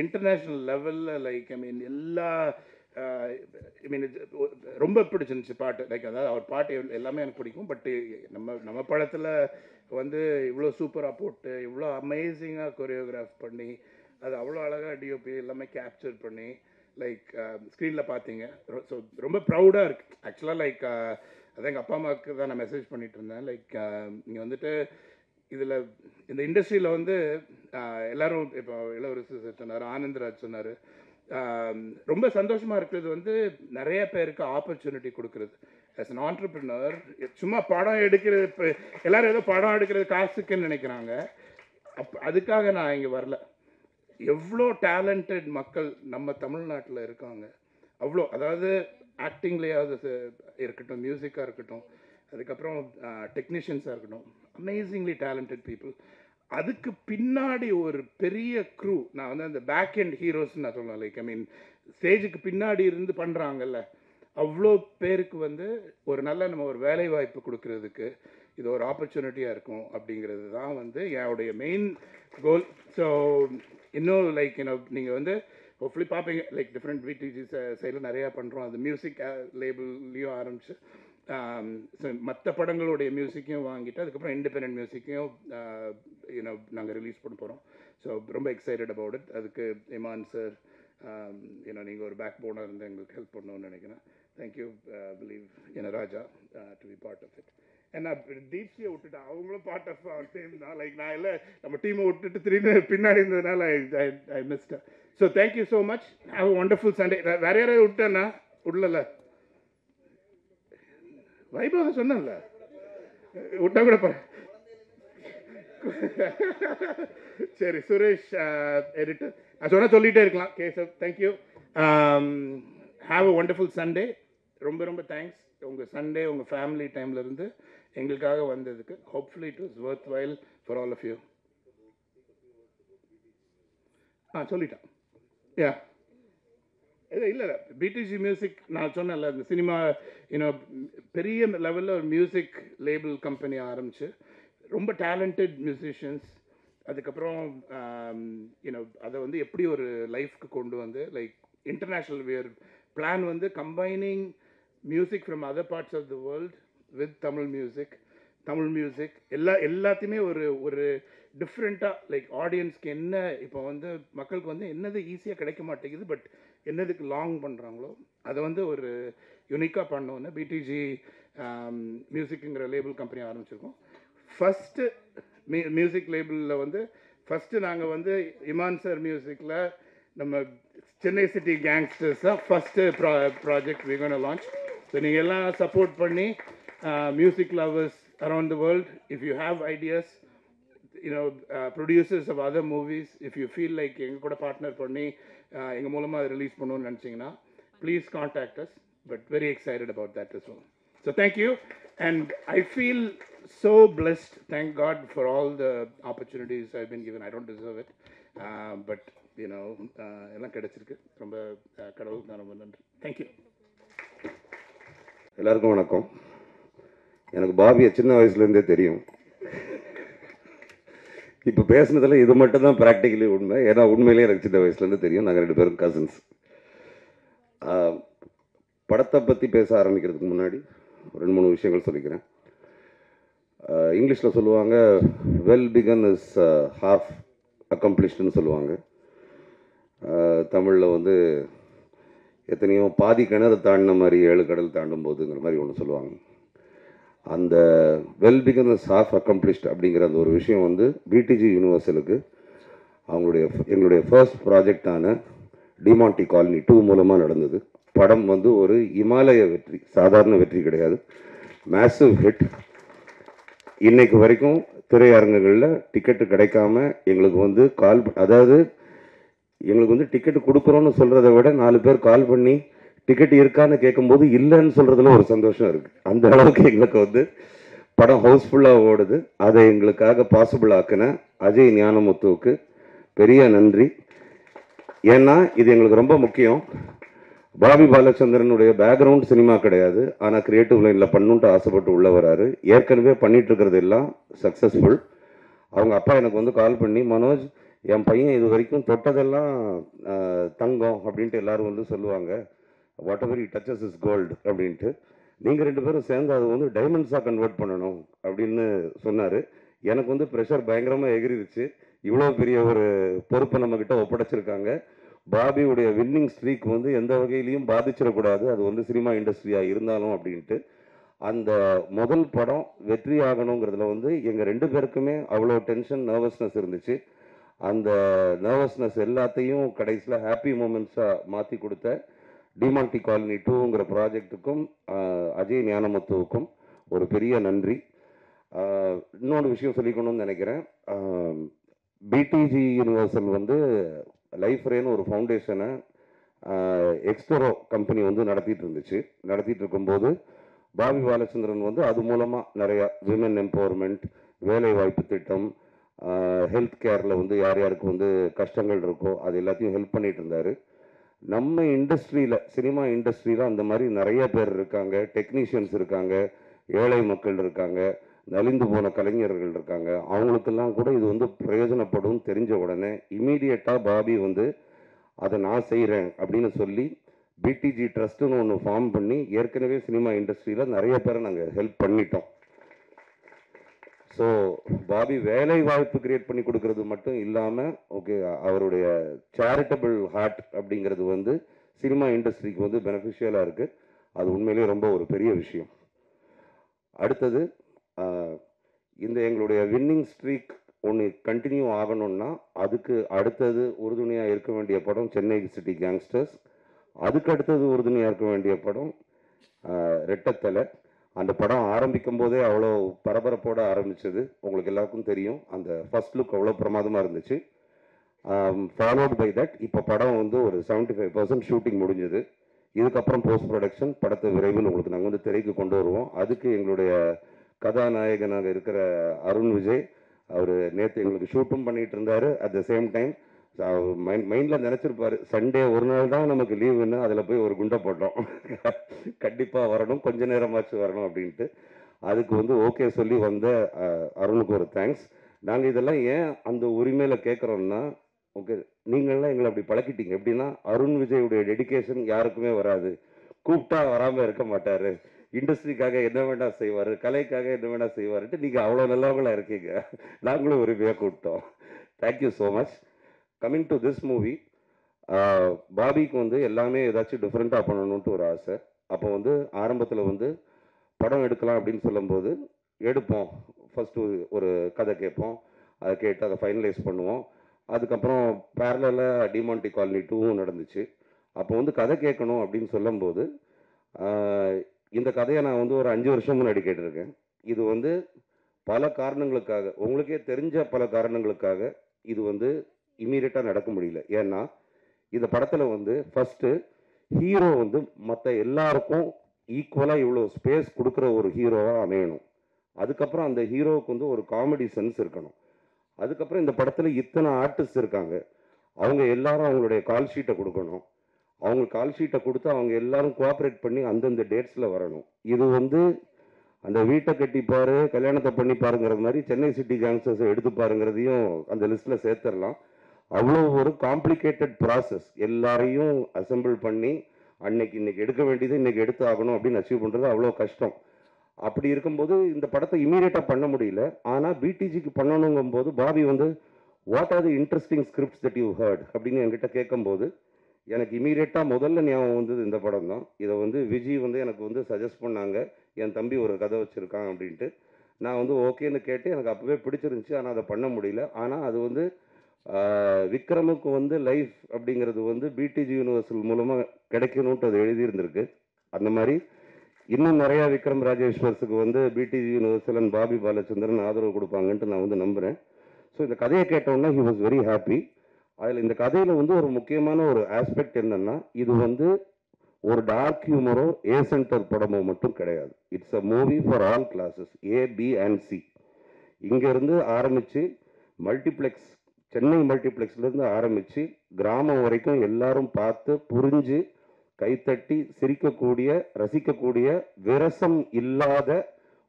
இன்டர்நேஷ்னல் லெவலில் லைக் ஐ மீன் எல்லா ஐ மீன் ரொம்ப பிடிச்சிருந்துச்சு பாட்டு. லைக் அதாவது அவர் பாட்டு எல்லாமே எனக்கு பிடிக்கும். பட்டு நம்ம படத்தில் வந்து இவ்வளோ சூப்பராக போட்டு இவ்வளோ அமேசிங்காக கொரியோகிராஃப் பண்ணி அது அவ்வளோ அழகாக டிஓபி எல்லாமே கேப்சர் பண்ணி லைக் ஸ்க்ரீனில் பார்த்தீங்க. ஸோ ரொம்ப ப்ரௌடாக இருக்குது ஆக்சுவலாக. லைக் அதான் எங்கள் அப்பா அம்மாவுக்கு தான் நான் மெசேஜ் பண்ணிகிட்டு இருந்தேன். லைக் இங்கே வந்துட்டு இதில் இந்த இண்டஸ்ட்ரியில் வந்து எல்லோரும் இப்போ இளவரசர் சொன்னார், ஆனந்தராஜ் சொன்னார், ரொம்ப சந்தோஷமாக இருக்கிறது வந்து நிறைய பேருக்கு ஆப்பர்ச்சுனிட்டி கொடுக்குறது. ஆஸ் அன் ஆண்டர்பிரினர் சும்மா படம் எடுக்கிறது, இப்போ எல்லோரும் ஏதோ படம் எடுக்கிறது காசுக்குன்னு நினைக்கிறாங்க. அதுக்காக நான் இங்கே வரல. எவ்வளோ டேலண்டட் மக்கள் நம்ம தமிழ்நாட்டில் இருக்காங்க. அவ்வளோ, அதாவது ஆக்டிங்லேயாவது இருக்கட்டும், மியூசிக்காக இருக்கட்டும், அதுக்கப்புறம் டெக்னீஷியன்ஸாக இருக்கட்டும், அமேசிங்லி டேலண்டட் பீப்புள். அதுக்கு பின்னாடி ஒரு பெரிய க்ரூ. நான் வந்து அந்த பேக் அண்ட் ஹீரோஸ்ன்னு நான் சொல்லுவேன். லைக் ஐ மீன் ஸ்டேஜுக்கு பின்னாடி இருந்து பண்ணுறாங்கல்ல, அவ்வளோ பேருக்கு வந்து ஒரு நல்ல நம்ம ஒரு வேலை வாய்ப்பு கொடுக்கறதுக்கு இது ஒரு ஆப்பர்ச்சுனிட்டியாக இருக்கும் அப்படிங்கிறது தான் வந்து என்னுடைய மெயின் கோல். ஸோ இன்னும் லைக் நீங்கள் வந்து ஹோப்ஃபுல்லி பார்ப்பீங்க. லைக் டிஃப்ரெண்ட் விடிஜி சைடில் நிறையா பண்ணுறோம். அது மியூசிக் லேபிள்லேயும் ஆரம்பிச்சு ஸோ மற்ற படங்களுடைய மியூசிக்கையும் வாங்கிட்டு அதுக்கப்புறம் இண்டிபெண்டன்ட் மியூசிக்கையும் நாங்கள் ரிலீஸ் பண்ண போகிறோம். ஸோ ரொம்ப எக்ஸைட்டட் அபவுட் இட். அதுக்கு இமான் சார் நீங்கள் ஒரு பேக் போனாக இருந்து எங்களுக்கு ஹெல்ப் பண்ணணும்னு நினைக்கிறேன். Thank you. Believe Raja to be part of it. ஏன்னா தீப்ஸியை விட்டுட்டு அவங்களும் பார்ட் ஆஃப் அவர் டீம் தான். லைக் நான் இல்லை நம்ம டீமை விட்டுட்டு திரும்பி பின்னாடி இருந்ததுனால I missed. So thank you so much. Have a wonderful Sunday. வேற யாராவது விட்டேன்னா விடல, வைபவ சொன்னல விட்டா கூட சரி. சுரேஷ் எடிட்டர், நான் சொன்ன சொல்லிகிட்டே இருக்கலாம். Keshav, thank you. Have a wonderful Sunday. ரொம்ப ரொம்ப தேங்க்ஸ். உங்கள் சண்டே உங்கள் ஃபேமிலி டைம்லேருந்து எங்களுக்காக வந்ததுக்கு. Hopefully it was worthwhile for all of you. சொல்லிட்டேன். யா இல்லை பிடிஜி மியூசிக் நான் சொன்னேன்ல, இந்த சினிமா பெரிய லெவலில் ஒரு மியூசிக் லேபிள் கம்பெனி ஆரம்பிச்சு ரொம்ப டேலண்டட் மியூசிஷியன்ஸ், அதுக்கப்புறம் அதை வந்து எப்படி ஒரு லைஃப்க்கு கொண்டு வந்து லைக் இன்டர்நேஷ்னல் வியர் பிளான் வந்து combining music from other parts of the world with Tamil music எல்லாத்தையுமே ஒரு டிஃப்ரெண்ட்டாக லைக் ஆடியன்ஸ்க்கு என்ன இப்போ வந்து மக்களுக்கு வந்து என்னது ஈஸியாக கிடைக்க மாட்டேங்குது, பட் என்னதுக்கு லாங் பண்ணுறாங்களோ அதை வந்து ஒரு யூனிக்காக பண்ணோன்னு பிடிஜி மியூசிக்குங்கிற லேபிள் கம்பெனி ஆரம்பிச்சிருக்கோம். ஃபஸ்ட்டு மியூசிக் லேபிளில் வந்து ஃபஸ்ட்டு நாங்கள் வந்து இமான் சார் மியூசிக்கில் நம்ம சென்னை சிட்டி கேங்ஸ்டர்ஸ் தான் first project we gonna launch. So நீங்கள் எல்லாம் சப்போர்ட் பண்ணி music lovers around the world, if you have ideas, producers of other movies, if you feel like எங்கள் கூட பார்ட்னர் பண்ணி எங்கள் மூலமாக அதை ரிலீஸ் பண்ணணும்னு நினச்சிங்கன்னா please contact as. But very excited about that as well. So thank you. And I feel so blessed. Thank God for all the opportunities I've been given. I don't deserve it. But, you know, எல்லாம் கிடைச்சிருக்கு. ரொம்ப கடவுளுக்கு நான் ரொம்ப நன்றி. Thank you. எல்லாருக்கும் வணக்கம். எனக்கு பாபியை சின்ன வயசுலேருந்தே தெரியும். இப்போ பேசுனதில் இது மட்டும் தான் ப்ராக்டிக்கலி உண்மை. ஏன்னா உண்மையிலேயே எனக்கு சின்ன வயசுலேருந்து தெரியும். நாங்கள் 2 பேரும் கசின்ஸ். படத்தை பற்றி பேச ஆரம்பிக்கிறதுக்கு முன்னாடி 2-3 விஷயங்கள் சொல்லிக்கிறேன். இங்கிலீஷில் சொல்லுவாங்க வெல் பிகன் இஸ் ஹாஃப் அக்கம்ப்ளிஷ்டுன்னு சொல்லுவாங்க. தமிழில் வந்து எத்தனையோ பாதி கிணறு தாண்டின மாதிரி 7 கடல் தாண்டும் போதுங்கிற மாதிரி ஒன்று சொல்லுவாங்க. அந்த well begin is half accomplished அப்படிங்கிற அந்த ஒரு விஷயம் வந்து பிடிஜி யூனிவர்சலுக்கு எங்களுடைய ஃபர்ஸ்ட் ப்ராஜெக்டான டிமாண்டி காலனி 2 மூலமாக நடந்தது. படம் வந்து ஒரு இமாலய வெற்றி, சாதாரண வெற்றி கிடையாது, மேசிவ் ஹிட். இன்னைக்கு வரைக்கும் திரையரங்குகளில் டிக்கெட்டு கிடைக்காம எங்களுக்கு வந்து அதாவது எங்களுக்கு வந்து டிக்கெட்டு கொடுக்குறோன்னு சொல்கிறத விட 4 பேர் கால் பண்ணி டிக்கெட் இருக்கான்னு கேட்கும்போது இல்லைன்னு சொல்கிறதுல ஒரு சந்தோஷம் இருக்குது. அந்த அளவுக்கு எங்களுக்கு வந்து படம் ஹவுஸ்ஃபுல்லாக ஓடுது. அதை எங்களுக்காக பாசிபிள் ஆக்கின அஜய் ஞானமுத்துவுக்கு பெரிய நன்றி. ஏன்னா இது எங்களுக்கு ரொம்ப முக்கியம். பாபி பாலச்சந்திரனுடைய பேக்ரவுண்ட் சினிமா கிடையாது, ஆனால் கிரியேட்டிவ் லைனில் பண்ணுன்ட்டு ஆசைப்பட்டு உள்ள வராரு. ஏற்கனவே பண்ணிட்டு இருக்கிறது எல்லாம் சக்ஸஸ்ஃபுல். அவங்க அப்பா எனக்கு வந்து கால் பண்ணி, மனோஜ் என் பையன் இது வரைக்கும் தொட்டதெல்லாம் தங்கம் அப்படின்ட்டு எல்லாரும் வந்து சொல்லுவாங்க, whatever he touches is gold அப்படின்ட்டு, நீங்கள் 2 பேரும் சேர்ந்து அது வந்து டைமண்ட்ஸாக கன்வெர்ட் பண்ணணும் அப்படின்னு சொன்னார். எனக்கு வந்து ப்ரெஷர் பயங்கரமாக எகிரிடுச்சு. இவ்வளோ பெரிய ஒரு பொறுப்பை நம்மக்கிட்ட ஒப்படைச்சிருக்காங்க. பாபியுடைய வின்னிங் ஸ்ட்ரீக் வந்து எந்த வகையிலையும் பாதிச்சிடக்கூடாது, அது வந்து சினிமா இண்டஸ்ட்ரியாக இருந்தாலும் அப்படின்ட்டு. அந்த முதல் படம் வெற்றி ஆகணுங்கிறதுல வந்து எங்கள் 2 பேருக்குமே அவ்வளோ டென்ஷன், நர்வஸ்னஸ் இருந்துச்சு. அந்த நர்வஸ்னஸ் எல்லாத்தையும் கடைசியில் ஹாப்பி மூமெண்ட்ஸாக மாற்றி கொடுத்த டிமாண்டி காலனி 2ங்கிற ப்ராஜெக்ட்டுக்கும் அஜய் ஞானமுத்துவுக்கும் ஒரு பெரிய நன்றி. இன்னொன்று விஷயம் சொல்லிக்கணும்னு நினைக்கிறேன். பிடிஜி யூனிவர்சல் வந்து லைஃப் ரேன்னு ஒரு ஃபவுண்டேஷனை எக்ஸ்டரோ கம்பெனி வந்து நடத்திட்டு இருக்கும்போது பாபி பாலச்சந்திரன் வந்து அது மூலமாக நிறையா விமன் எம்பவர்மெண்ட், வேலை வாய்ப்பு திட்டம், ஹெல்த் கேரில் வந்து யார் யாருக்கு வந்து கஷ்டங்கள் இருக்கோ அது எல்லாத்தையும் ஹெல்ப் பண்ணிட்டு இருந்தார். நம்ம இண்டஸ்ட்ரியில், சினிமா இண்டஸ்ட்ரியில் அந்த மாதிரி நிறைய பேர் இருக்காங்க, டெக்னீஷியன்ஸ் இருக்காங்க, ஏழை மக்கள் இருக்காங்க, நலிந்து போன கலைஞர்கள் இருக்காங்க. அவங்களுக்கெல்லாம் கூட இது வந்து பிரயோஜனப்படும் தெரிஞ்ச உடனே இமீடியட்டாக பாபி வந்து அதை நான் செய்கிறேன் அப்படின்னு சொல்லி பிடிஜி ட்ரஸ்ட்டுன்னு ஒன்று ஃபார்ம் பண்ணி ஏற்கனவே சினிமா இண்டஸ்ட்ரியில் நிறைய பேரை நாங்கள் ஹெல்ப் பண்ணிட்டோம். ஸோ பாபி வேலை வாய்ப்பு கிரியேட் பண்ணி கொடுக்கறது மட்டும் இல்லாமல் ஓகே, அவருடைய சேரிட்டபிள் ஹார்ட் அப்படிங்கிறது வந்து சினிமா இண்டஸ்ட்ரிக்கு வந்து பெனிஃபிஷியலாக இருக்குது. அது உண்மையிலேயே ரொம்ப ஒரு பெரிய விஷயம். அடுத்தது இந்த எங்களுடைய வின்னிங் ஸ்ட்ரீக் ஒன்று கண்டினியூ ஆகணும்னா அதுக்கு அடுத்தது உறுதுணையாக இருக்க வேண்டிய படம் சென்னை சிட்டி கேங்ஸ்டர்ஸ். அதுக்கு அடுத்தது உறுதுணையாக இருக்க வேண்டிய படம் ரெட்டத்தலை. அந்த படம் ஆரம்பிக்கும் போதே அவ்வளோ பரபரப்போடு ஆரம்பித்தது, உங்களுக்கு எல்லாருக்கும் தெரியும். அந்த ஃபர்ஸ்ட் லுக் அவ்வளோ பிரமாதமாக இருந்துச்சு. ஃபாலோட் பை தட் இப்போ படம் வந்து ஒரு 75% ஷூட்டிங் முடிஞ்சது. இதுக்கப்புறம் போஸ்ட் ப்ரொடக்ஷன், படத்தை விரைவில் உங்களுக்கு நாங்கள் வந்து திரைக்கு கொண்டு வருவோம். அதுக்கு எங்களுடைய கதாநாயகனாக இருக்கிற அருண் விஜய் அவர் நேற்று எங்களுக்கு ஷூட்டும் பண்ணிகிட்டு இருந்தார். அட் த சேம் டைம் மைண்டில் நினச்சிருப்பார், சண்டே ஒரு நாள் தான் நமக்கு லீவுன்னு, அதில் போய் ஒரு குண்டை போட்டோம், கண்டிப்பாக வரணும், கொஞ்ச நேரமாச்சு வரணும் அப்படின்ட்டு. அதுக்கு வந்து ஓகே சொல்லி வந்த அருணுக்கு ஒரு தேங்க்ஸ். நாங்கள் இதெல்லாம் ஏன் அந்த உரிமையில் கேட்குறோம்னா, ஓகே நீங்கள்லாம் எங்களை அப்படி பழக்கிட்டீங்க. எப்படின்னா அருண் விஜயுடைய டெடிக்கேஷன் யாருக்குமே வராது, கூப்பிட்டா வராமல் இருக்க மாட்டார், இண்டஸ்ட்ரிக்காக என்ன வேண்டாம் செய்வார், கலைக்காக என்ன வேண்டாம் செய்வார்ட்டு நீங்கள் அவ்வளோ நல்லவங்களாக இருக்கீங்க. நாங்களும் உரிமையாக கூப்பிட்டோம். Thank you so much. Coming to this movie, பாபிக்கு வந்து எல்லாமே ஏதாச்சும் டிஃப்ரெண்ட்டாக பண்ணணுன்ட்டு ஒரு ஆசை. அப்போ வந்து ஆரம்பத்தில் வந்து படம் எடுக்கலாம் அப்படின்னு சொல்லும்போது எடுப்போம், ஃபஸ்ட்டு ஒரு கதை கேட்போம், அதை கேட்டு அதை ஃபைனலைஸ் பண்ணுவோம். அதுக்கப்புறம் பேரலாக டிமாண்டி காலனி 2வும் நடந்துச்சு. அப்போ வந்து கதை கேட்கணும் அப்படின்னு சொல்லும்போது இந்த கதையை நான் வந்து ஒரு 5 வருஷம் முன்னாடி கேட்டிருக்கேன். இது வந்து பல காரணங்களுக்காக, உங்களுக்கே தெரிஞ்ச பல காரணங்களுக்காக இது வந்து இம்மீடியட்டாக நடக்க முடியல. ஏன்னா இந்த படத்தில் வந்து ஃபஸ்ட்டு ஹீரோ வந்து மற்ற எல்லாருக்கும் ஈக்குவலாக இவ்வளோ ஸ்பேஸ் கொடுக்குற ஒரு ஹீரோவாக அமையணும். அதுக்கப்புறம் அந்த ஹீரோவுக்கு வந்து ஒரு காமெடி சென்ஸ் இருக்கணும். அதுக்கப்புறம் இந்த படத்தில் இத்தனை ஆர்டிஸ்ட் இருக்காங்க, அவங்க எல்லாரும் அவங்களுடைய கால் ஷீட்டை கொடுக்கணும். அவங்க கால் ஷீட்டை கொடுத்து அவங்க எல்லாரும் கோஆப்ரேட் பண்ணி அந்தந்த டேட்ஸில் வரணும். இது வந்து அந்த வீட்டை கட்டிப்பாரு கல்யாணத்தை பண்ணிப்பாருங்கிற மாதிரி சென்னை சிட்டி கேங்ஸ்டர்ஸை எடுத்துப்பாருங்கிறதையும் அந்த லிஸ்ட்டில் சேர்த்துடலாம். அவ்வளோ ஒரு காம்ப்ளிகேட்டட் ப்ராசஸ். எல்லாரையும் அசெம்பிள் பண்ணி இன்னைக்கு எடுக்க வேண்டியது இன்னைக்கு எடுத்து ஆகணும் அப்படின்னு அச்சீவ் பண்ணுறது அவ்வளோ கஷ்டம். அப்படி இருக்கும்போது இந்த படத்தை இமீடியட்டாக பண்ண முடியல. ஆனால் பிடிஜிக்கு பண்ணணுங்கும் போது பாபி வந்து what are the interesting scripts that you heard அப்படின்னு என்கிட்ட கேட்கும்போது எனக்கு இமீடியட்டாக முதல்ல ஞாபகம் வந்தது இந்த படம் தான். இதை வந்து விஜய் வந்து எனக்கு வந்து சஜஸ்ட் பண்ணாங்க, என் தம்பி ஒரு கதை வச்சுருக்கான் அப்படின்ட்டு. நான் வந்து ஓகேன்னு கேட்டு எனக்கு அப்போவே பிடிச்சிருந்துச்சி. ஆனால் அதை பண்ண முடியல. ஆனால் அது வந்து விக்ரமுக்கு வந்து லைஃப் அப்படிங்கிறது வந்து பிடிஜி யூனிவர்சல் மூலமாக கிடைக்கணுன்ட்டு அது எழுதியிருந்திருக்கு. அந்த மாதிரி இன்னும் நிறையா விக்ரம் ராஜேஸ்வர்ஸுக்கு வந்து PDG universal and Bobby Balachandran ஆதரவு கொடுப்பாங்கன்ட்டு நான் வந்து நம்புகிறேன். ஸோ இந்த கதையை கேட்டோன்னா ஹி வாஸ் வெரி ஹாப்பி. அதில் இந்த கதையில் வந்து ஒரு முக்கியமான ஒரு ஆஸ்பெக்ட் என்னென்னா, இது வந்து ஒரு டார்க் ஹியூமரோ ஏ சென்டர் படமோ மட்டும் கிடையாது. It's a movie for all classes, A, B and C. இங்கேருந்து ஆரம்பித்து மல்டிப்ளெக்ஸ், சென்னை மல்டிப்ளெக்ஸ்லேருந்து ஆரம்பித்து கிராமம் வரைக்கும் எல்லாரும் பார்த்து புரிஞ்சு கைத்தட்டி சிரிக்கக்கூடிய ரசிக்கக்கூடிய விரசம் இல்லாத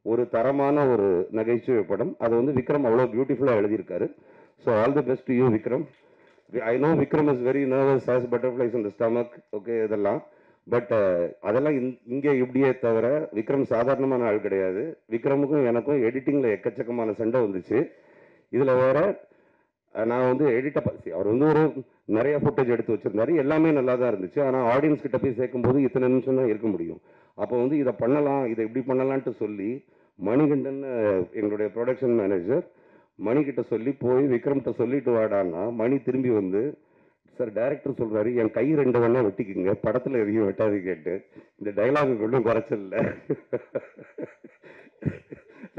ஒரு தரமான ஒரு நகைச்சுவை படம். அது வந்து விக்ரம் அவ்வளோ பியூட்டிஃபுல்லாக எழுதியிருக்காரு. So all the best to you Vikram. I know Vikram is very nervous, has butterflies in the stomach, okay இதெல்லாம். பட் அதெல்லாம் இங்கே இப்படியே தவிர விக்ரம் சாதாரணமான ஆள் கிடையாது. விக்ரமுக்கும் எனக்கும் எடிட்டிங்கில் எக்கச்சக்கமான சண்டை வந்துச்சு. இதில் வேற நான் வந்து அவர் வந்து ஒரு நிறைய ஃபுட்டேஜ் எடுத்து வச்சிருந்தாரு, எல்லாமே நல்லா தான் இருந்துச்சு. ஆனால் ஆடியன்ஸ் கிட்ட போய் சேர்க்கும்போது இத்தனை நிமிஷம் தான் இருக்க முடியும். அப்போ வந்து இதை பண்ணலாம், இதை இப்படி பண்ணலான்ட்டு சொல்லி மணிகண்டன் எங்களுடைய ப்ரொடக்ஷன் மேனேஜர் மணிக்கிட்ட சொல்லி போய் விக்ரம்கிட்ட சொல்லிட்டு வாடான்னா மணி திரும்பி வந்து, சார் டைரக்டர் சொல்கிறாரு என் கை 2 வேணா வெட்டிக்குங்க, படத்தில் எதையும் வெட்டாது கேட்டு, இந்த டைலாகுக்கு ஒன்றும் குறைச்சல.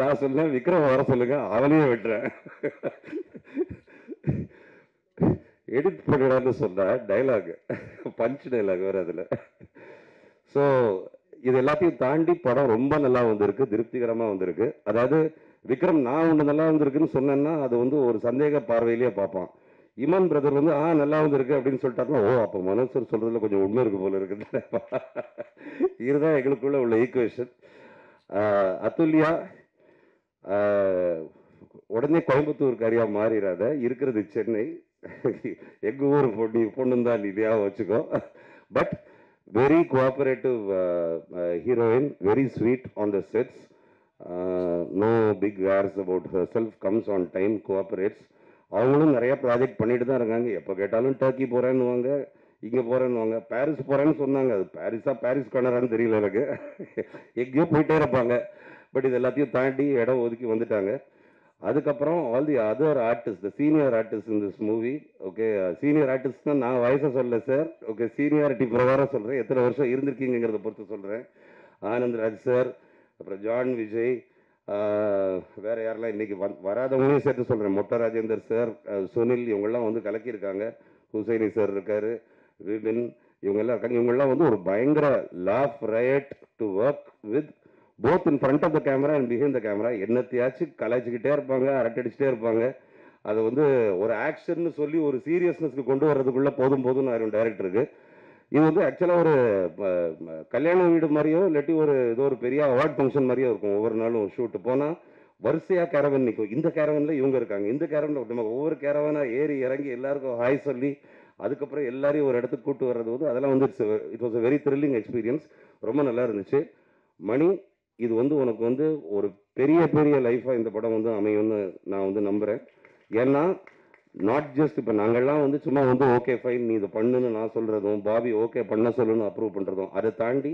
நான் சொன்னேன் விக்ரம் வர சொல்லுங்க, அவனையே வெட்டுறேன். எடிட் பண்ணிடான்னு சொன்ன டைலாக், பஞ்ச் டைலாக் வேறு அதில். ஸோ இது எல்லாத்தையும் தாண்டி படம் ரொம்ப நல்லா வந்திருக்கு, திருப்திகரமாக வந்திருக்கு. அதாவது விக்ரம் நான் ஒன்று நல்லா வந்திருக்குன்னு சொன்னேன்னா அது வந்து ஒரு சந்தேக பார்வையிலேயே பார்ப்பான். இமான் பிரதர் வந்து நல்லா வந்திருக்கு அப்படின்னு சொல்லிட்டாருன்னா, ஓ அப்போ மனோஜ் சார் சொல்கிறதுல கொஞ்சம் உண்மை இருக்கு போல இருக்குது. இதுதான் எங்களுக்குள்ள உள்ள ஈக்குவேஷன். அதுல்யா உடனே கோயம்புத்தூர்காரியாக மாறிடாத, இருக்கிறது சென்னை, எங்கள் ஊர் பொண்ணு தான் இல்லையா வச்சுக்கோ. But very cooperative heroine, very sweet on the sets, no big airs about herself, comes on time, cooperates. அவங்களும் நிறைய ப்ராஜெக்ட் பண்ணிட்டு தான் இருக்காங்க. எப்போ கேட்டாலும் டர்க்கி போகிறேன்னுவாங்க, இங்கே போகிறேன்னுவாங்க, பாரிஸ் போகிறேன்னு சொன்னாங்க. அது பாரிஸ் காணறான்னு தெரியல எனக்கு, எங்கேயோ போயிட்டே இருப்பாங்க. பட் இது எல்லாத்தையும் தாண்டி இடம் ஒதுக்கி வந்துட்டாங்க. அதுக்கப்புறம் all the other artist, the senior artist in this movie, okay senior ஆர்டிஸ்ட்னா நான் வயசை சொல்லலை சார், ஓகே சீனியாரிட்டி பிரகாரம் சொல்கிறேன், எத்தனை வருஷம் இருந்திருக்கீங்கிறத பொறுத்து சொல்கிறேன். ஆனந்த் ராஜ் சார், அப்புறம் ஜான் விஜய், வேறு யாரெல்லாம் இன்றைக்கி வராதவங்களையும் சேர்த்து சொல்கிறேன், மொட்டை ராஜேந்தர் சார், சுனில், இவங்கெல்லாம் வந்து கலக்கியிருக்காங்க. ஹுசைனி சார் இருக்கார், விபின், இவங்கெல்லாம் இருக்காங்க. இவங்கெல்லாம் வந்து ஒரு பயங்கர laugh riot to work with both in front of the camera and behind the camera. என்னத்தையாச்சும் கலாய்ச்சிக்கிட்டே இருப்பாங்க, அரட்டடிச்சிட்டே இருப்பாங்க. அதை வந்து ஒரு ஆக்ஷன்னு சொல்லி ஒரு சீரியஸ்னஸ்க்கு கொண்டு வர்றதுக்குள்ளே போதும்னு ஆயிரும் டைரக்டருக்கு. இது வந்து ஆக்சுவலாக ஒரு கல்யாண வீடு மாதிரியோ இல்லாட்டி ஏதோ ஒரு பெரிய அவார்ட் ஃபங்க்ஷன் மாதிரியோ இருக்கும். ஒவ்வொரு நாளும் ஷூட்டு போனால் வரிசையாக கேரவன் நிற்கும். இந்த கேரவனில் இவங்க இருக்காங்க, இந்த கேரவனில் நம்ம ஒவ்வொரு கேரவனாக ஏறி இறங்கி எல்லாருக்கும் ஹாய் சொல்லி அதுக்கப்புறம் எல்லாரையும் ஒரு இடத்துக்கு கூப்பிட்டு வர்றது வந்து அதெல்லாம் வந்து it was a very thrilling experience. ரொம்ப நல்லா இருந்துச்சு. மணி, இது வந்து உனக்கு வந்து ஒரு பெரிய பெரிய லைஃபாக இந்த படம் வந்து அமையும்னு நான் வந்து நம்புகிறேன். ஏன்னா நாட் ஜஸ்ட் இப்போ நாங்கள்லாம் வந்து சும்மா வந்து ஓகே ஃபைன் நீ இதை பண்ணுன்னு நான் சொல்கிறதும், பாபி ஓகே பண்ண சொல்லுன்னு அப்ரூவ் பண்ணுறதும், அதை தாண்டி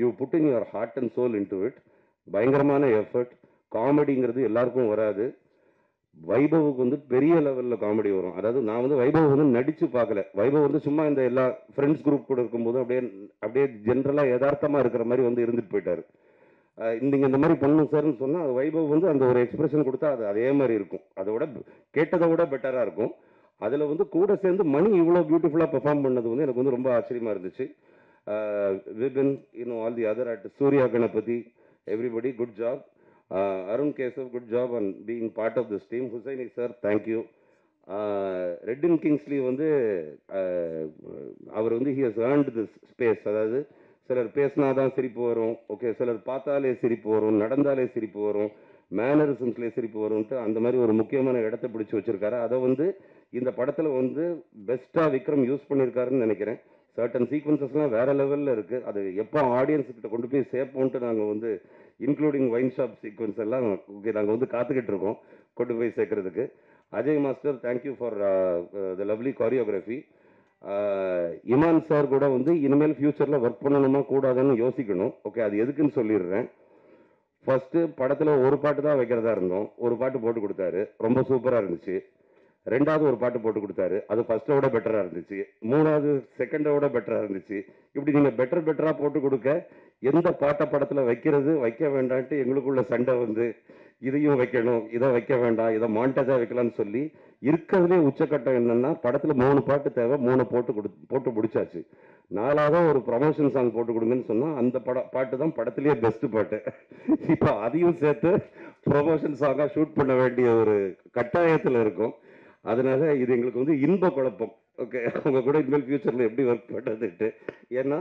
you put in your heart and soul in to it. பயங்கரமான எஃபர்ட். காமெடிங்கிறது எல்லாருக்கும் வராது. வைபவுக்கு வந்து பெரிய லெவலில் காமெடி வரும். அதாவது நான் வந்து வைபவ் வந்து நடித்து பார்க்கல. வைபவ் வந்து சும்மா இந்த எல்லா ஃப்ரெண்ட்ஸ் குரூப் கூட இருக்கும்போது அப்படியே ஜென்ரலாக யதார்த்தமாக இருக்கிற மாதிரி வந்து இருந்துட்டு போயிட்டார். நீங்கள் இந்த மாதிரி பண்ணணும் சார்னு சொன்னால் அது வைபவ் வந்து அந்த ஒரு எக்ஸ்பிரஷன் கொடுத்தா அது அதே மாதிரி இருக்கும், அதோட கேட்டதை விட பெட்டராக இருக்கும். அதில் வந்து கூட சேர்ந்து மணி இவ்வளோ பியூட்டிஃபுல்லாக பெர்ஃபார்ம் பண்ணது வந்து எனக்கு வந்து ரொம்ப ஆச்சரியமாக இருந்துச்சு. Vibin, all the other artists, Surya Ganapati, everybody, good job. Arun Kesav, good job on being part of this team. Hussaini sir, thank you. Redin Kingsley வந்து அவர் வந்து he has earned this space. அதாவது சிலர் பேசினாதான் சிரிப்பு வரும், ஓகே, சிலர் பார்த்தாலே சிரிப்பு வரும், நடந்தாலே சிரிப்பு வரும், மேனரிசம்ஸ்லேயே சிரிப்பு வரும்ட்டு அந்த மாதிரி ஒரு முக்கியமான இடத்த பிடிச்சி வச்சிருக்காரு. அதை வந்து இந்த படத்தில் வந்து பெஸ்ட்டாக விக்ரம் யூஸ் பண்ணியிருக்காருன்னு நினைக்கிறேன். சர்டன் சீக்வன்சஸ்லாம் வேற லெவலில் இருக்குது. அது எப்போ ஆடியன்ஸுக்கிட்ட கொண்டு போய் சேர்ப்போன்ட்டு நாங்கள் வந்து இன்க்ளூடிங் ஒயின் ஷாப் சீக்வன்ஸ் எல்லாம் ஓகே நாங்கள் வந்து காத்துக்கிட்டு இருக்கோம் கொண்டு போய் சேர்க்கறதுக்கு. Ajay master, thank you for the lovely choreography. Imman sir கூட வந்து இனிமேல் ஃபியூச்சரில் ஒர்க் பண்ணணுமா கூடாதுன்னு யோசிக்கணும். ஓகே, அது எதுக்குன்னு சொல்லிடுறேன். ஃபர்ஸ்ட்டு படத்தில் ஒரு பாட்டு தான் வைக்கிறதா இருந்தோம், ஒரு பாட்டு போட்டு கொடுத்தாரு, ரொம்ப சூப்பராக இருந்துச்சு. ரெண்டாவது ஒரு பாட்டு போட்டு கொடுத்தாரு, அது ஃபர்ஸ்ட்டை விட பெட்டராக இருந்துச்சு. மூணாவது செகண்டை விட பெட்டராக இருந்துச்சு. இப்படி நீங்கள் பெட்டராக போட்டு கொடுக்க எந்த பாட்டை படத்தில் வைக்கிறது வைக்க வேண்டான்ட்டு எங்களுக்குள்ள சண்டை வந்து இதையும் வைக்கணும், இதை வைக்க வேண்டாம், இதை மாண்டேஜாக வைக்கலாம்னு சொல்லி இருக்கிறதுலே உச்சக்கட்டம் என்னன்னா படத்தில் 3 பாட்டு தேவை, 3 போட்டு முடிச்சாச்சு. 4வது ஒரு ப்ரமோஷன் சாங் போட்டு கொடுங்கன்னு சொன்னால் அந்த பாட்டு தான் படத்துலேயே பெஸ்ட் பாட்டு. இப்போ அதையும் சேர்த்து ப்ரொமோஷன் சாங்காக ஷூட் பண்ண வேண்டிய ஒரு கட்டாயத்தில் இருக்கும். அதனால இது எங்களுக்கு வந்து இன்ப குழப்பம். ஓகே, அவங்க கூட இனிமேல் ஃபியூச்சரில் எப்படி ஒர்க் பண்ணுறதுட்டு, ஏன்னா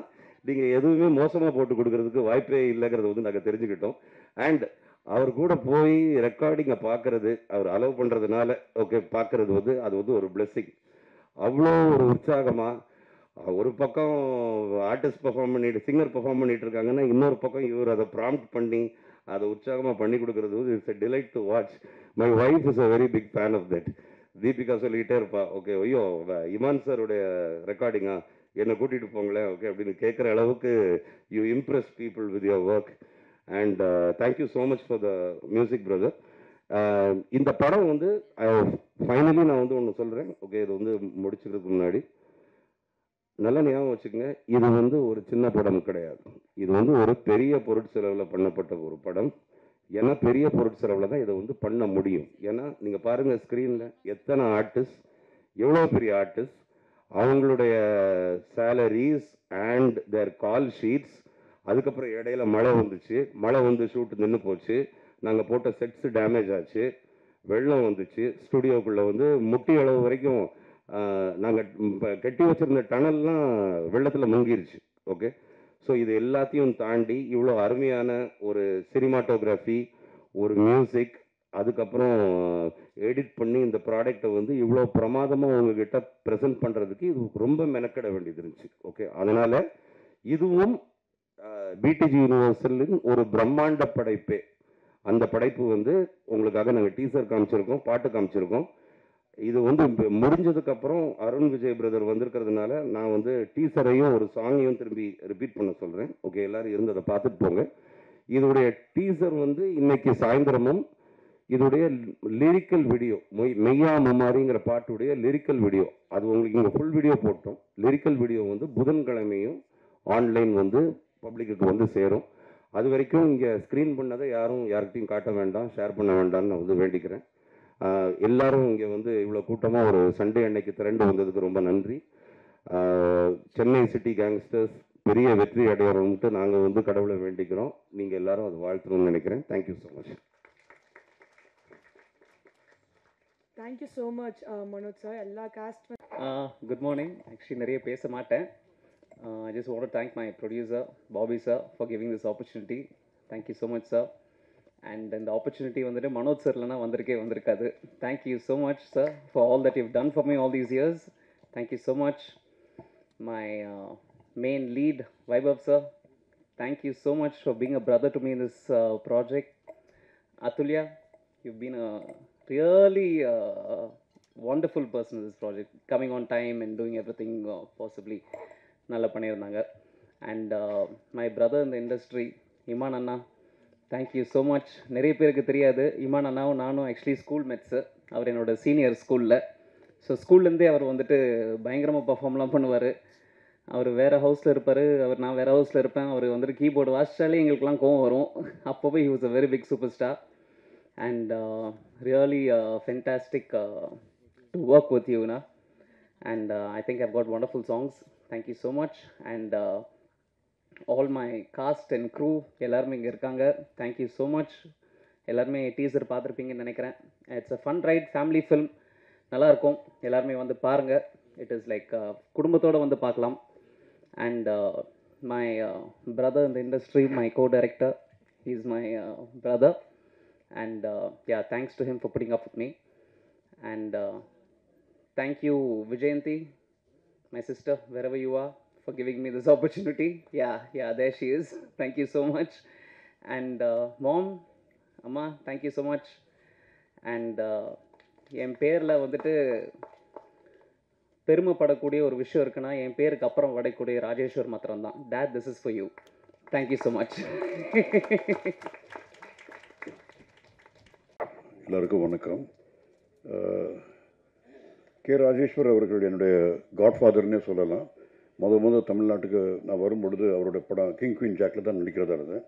நீங்கள் எதுவுமே மோசமாக போட்டு கொடுக்கறதுக்கு வாய்ப்பே இல்லைங்கிறத வந்து நாங்கள் தெரிஞ்சுக்கிட்டோம். அண்ட் அவர் கூட போய் ரெக்கார்டிங்கை பார்க்கறது, அவர் அலோவ் பண்ணுறதுனால ஓகே பார்க்கறது வந்து அது வந்து ஒரு பிளெஸ்ஸிங். அவ்வளோ ஒரு உற்சாகமாக ஒரு பக்கம் ஆர்டிஸ்ட் பெர்ஃபார்ம் பண்ணிட்டு சிங்கர் பெர்ஃபார்ம் பண்ணிட்டு இருக்காங்கன்னா இன்னொரு பக்கம் இவர் அதை ப்ராம்ப்ட் பண்ணி அதை உற்சாகமாக பண்ணி கொடுக்கறது வந்து it's a delight to watch. My wife is a very big fan of that. Deepika சொல்லிக்கிட்டே இருப்பா, ஓகே ஐயோ இமான் சாருடைய ரெக்கார்டிங்கா என்னை கூட்டிகிட்டு போங்களேன் ஓகே அப்படின்னு கேட்குற அளவுக்கு you Impress people with your work. And thank you so much for the music brother. இந்த படம் வந்து ஃபைனலி நான் வந்து ஒன்று சொல்கிறேன். ஓகே, இது வந்து முடிச்சுக்கிறதுக்கு முன்னாடி நல்லா ஞாபகம் வச்சுக்கோங்க, இது வந்து ஒரு சின்ன படம் கிடையாது. இது வந்து ஒரு பெரிய பொருட்செலவில் பண்ணப்பட்ட ஒரு படம். ஏன்னா பெரிய பொருட்செலவில் தான் இதை வந்து பண்ண முடியும். ஏன்னா நீங்கள் பாருங்கள் ஸ்க்ரீனில் எத்தனை ஆர்டிஸ்ட், எவ்வளோ பெரிய ஆர்டிஸ்ட், அவங்களுடைய salaries and their call sheets. அதுக்கப்புறம் இடையில மழை வந்துச்சு, மழை வந்து ஷூட் நின்று போச்சு, நாங்கள் போட்ட செட்ஸு டேமேஜ் ஆச்சு, வெள்ளம் வந்துச்சு, ஸ்டுடியோக்குள்ளே வந்து முட்டி அளவு வரைக்கும் நாங்கள் கட்டி வச்சுருந்த டனல்லாம் வெள்ளத்தில் முங்கிருச்சு. ஓகே, ஸோ இது எல்லாத்தையும் தாண்டி இவ்வளோ அருமையான ஒரு சினிமாட்டோகிராஃபி, ஒரு மியூசிக், அதுக்கப்புறம் எடிட் பண்ணி இந்த ப்ராடக்டை வந்து இவ்வளோ பிரமாதமாக உங்ககிட்ட ப்ரெசென்ட் பண்ணுறதுக்கு இது ரொம்ப மெனக்கிட வேண்டியது இருந்துச்சு. ஓகே, அதனால் இதுவும் பிடிஜி யூனிவர்சலின் ஒரு பிரம்மாண்ட படைப்பே. அந்த படைப்பு வந்து உங்களுக்காக நாங்கள் டீசர் காமிச்சிருக்கோம், பாட்டு காமிச்சிருக்கோம். இது வந்து முடிஞ்சதுக்கப்புறம் அருண் விஜய் பிரதர் வந்திருக்கிறதுனால நான் வந்து டீசரையும் ஒரு சாங்கையும் திரும்பி ரிப்பீட் பண்ண சொல்கிறேன். ஓகே, எல்லோரும் இருந்து அதை பார்த்துட்டு போங்க. இதோடைய டீசர் வந்து இன்னைக்கு சாயந்தரமும் இதோடைய லிரிக்கல் வீடியோ மெய்யா முமாரிங்கிற பாட்டுடைய லிரிக்கல் வீடியோ அது உங்களுக்கு இங்கே ஃபுல் வீடியோ போட்டோம். லிரிக்கல் வீடியோ வந்து புதன்கிழமையும் ஆன்லைன் வந்து பப்ளிக்கு வந்து சேரும். அது வரைக்கும் இங்கே ஸ்க்ரீன் பண்ணதை யார்கிட்டையும் காட்ட வேண்டாம், ஷேர் பண்ண வேண்டாம்னு நான் வந்து வேண்டிக்கிறேன். எல்லாரும் இங்கே வந்து இவ்வளோ கூட்டமாக ஒரு சண்டே அன்னைக்கு திரண்டு வந்ததுக்கு ரொம்ப நன்றி. சென்னை சிட்டி கேங்ஸ்டர்ஸ் பெரிய வெற்றி அடையணும்ட்டு நாங்கள் வந்து கடவுளை வேண்டிக்கிறோம். நீங்கள் எல்லாரும் அதை வாழ்த்தணும்னு நினைக்கிறேன். Thank you so much. Thank you so much Manoj sir. எல்லா காஸ்ட் குட் மார்னிங். ஆக்சுவலி நிறைய பேச மாட்டேன். I just want to thank my producer, Bobby sir, for giving this opportunity. Thank you so much, sir. And இந்த ஆப்பர்ச்சுனிட்டி வந்துட்டு மனோஜ் சார்லனா வந்திருக்காது. Thank you so much, sir, for all that you've done for me all these years. Thank you so much. My main lead, Vaibhav sir, thank you so much for being a brother to me in this project. Atulya, you've been a really wonderful person in this project, coming on time and doing everything possibly நல்லா பண்ணியிருந்தாங்க. And my brother இந்த industry, Imman அண்ணா, thank you so much. நிறைய பேருக்கு தெரியாது, இமான் அண்ணாவும் நானும் actually school mates. அவர் என்னோட senior ஸ்கூலில். ஸோ ஸ்கூல்லேருந்தே அவர் வந்துட்டு பயங்கரமாக பர்ஃபார்ம்லாம் பண்ணுவார். அவர் வேறு ஹவுஸில் இருப்பார், நான் வேறு ஹவுஸில் இருப்பேன். அவர் வந்துட்டு கீபோர்டு வாசிச்சாலே எங்களுக்குலாம் கோவம் வரும். அப்போ போய் he was a very big superstar. And really fantastic to work with you know. And I think I've got wonderful songs. Thank you so much. And all my cast and crew எல்லாருமே இங்கே இருக்காங்க. Thank you so much. எல்லாருமே teaser பார்த்துருப்பீங்கன்னு நினைக்கிறேன். It's a fun right, family film, நல்லாயிருக்கும். எல்லாருமே வந்து பாருங்கள். இட் இஸ் லைக் குடும்பத்தோடு வந்து பார்க்கலாம். And my brother in the industry, my co-director, he's my brother. And yeah, thanks to him for putting up with me. And thank you Vijayanti, my sister, wherever you are, for giving me this opportunity. Yeah, there she is. Thank you so much. And mom, amma, thank you so much. And என் பேரில் வந்துட்டு பெருமைப்படக்கூடிய ஒரு விஷயம் இருக்குன்னா, என் பேருக்கு அப்புறம் வரக்கூடிய ராஜேஸ்வர் மாத்திரம்தான். Date, this is for you. Thank you so much. எல்லாருக்கும் வணக்கம். கே ராஜேஸ்வர் அவர்கள் என்னுடைய காட்ஃபாதர்னே சொல்லலாம். முதல் தமிழ்நாட்டுக்கு நான் வரும்பொழுது அவருடைய படம் கிங் குயின் ஜாக்கில் தான் நடிக்கிறதா இருந்தேன்.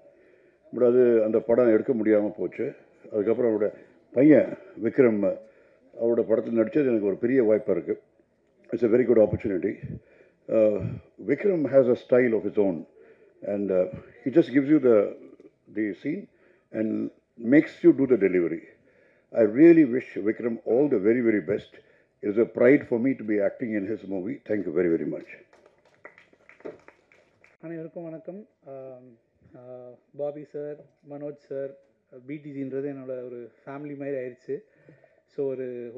பட் அது அந்த படம் எடுக்க முடியாமல் போச்சு. அதுக்கப்புறம் அவருடைய பையன் விக்ரம் அவரோட படத்தில் நடித்தது எனக்கு ஒரு பெரிய வாய்ப்பாக இருக்குது. It's a very good opportunity. Vikram has a style of his own, and he just gives you the scene and makes you do the delivery. I really wish Vikram all the very, very best. It is a pride for me to be acting in his movie. Thank you very, very much. அனைவருக்கும் வணக்கம். Bobby sir, Manoj sir, பிடிஜின்றது என்னோட ஒரு family மாதிரி ஆயிடுச்சு. So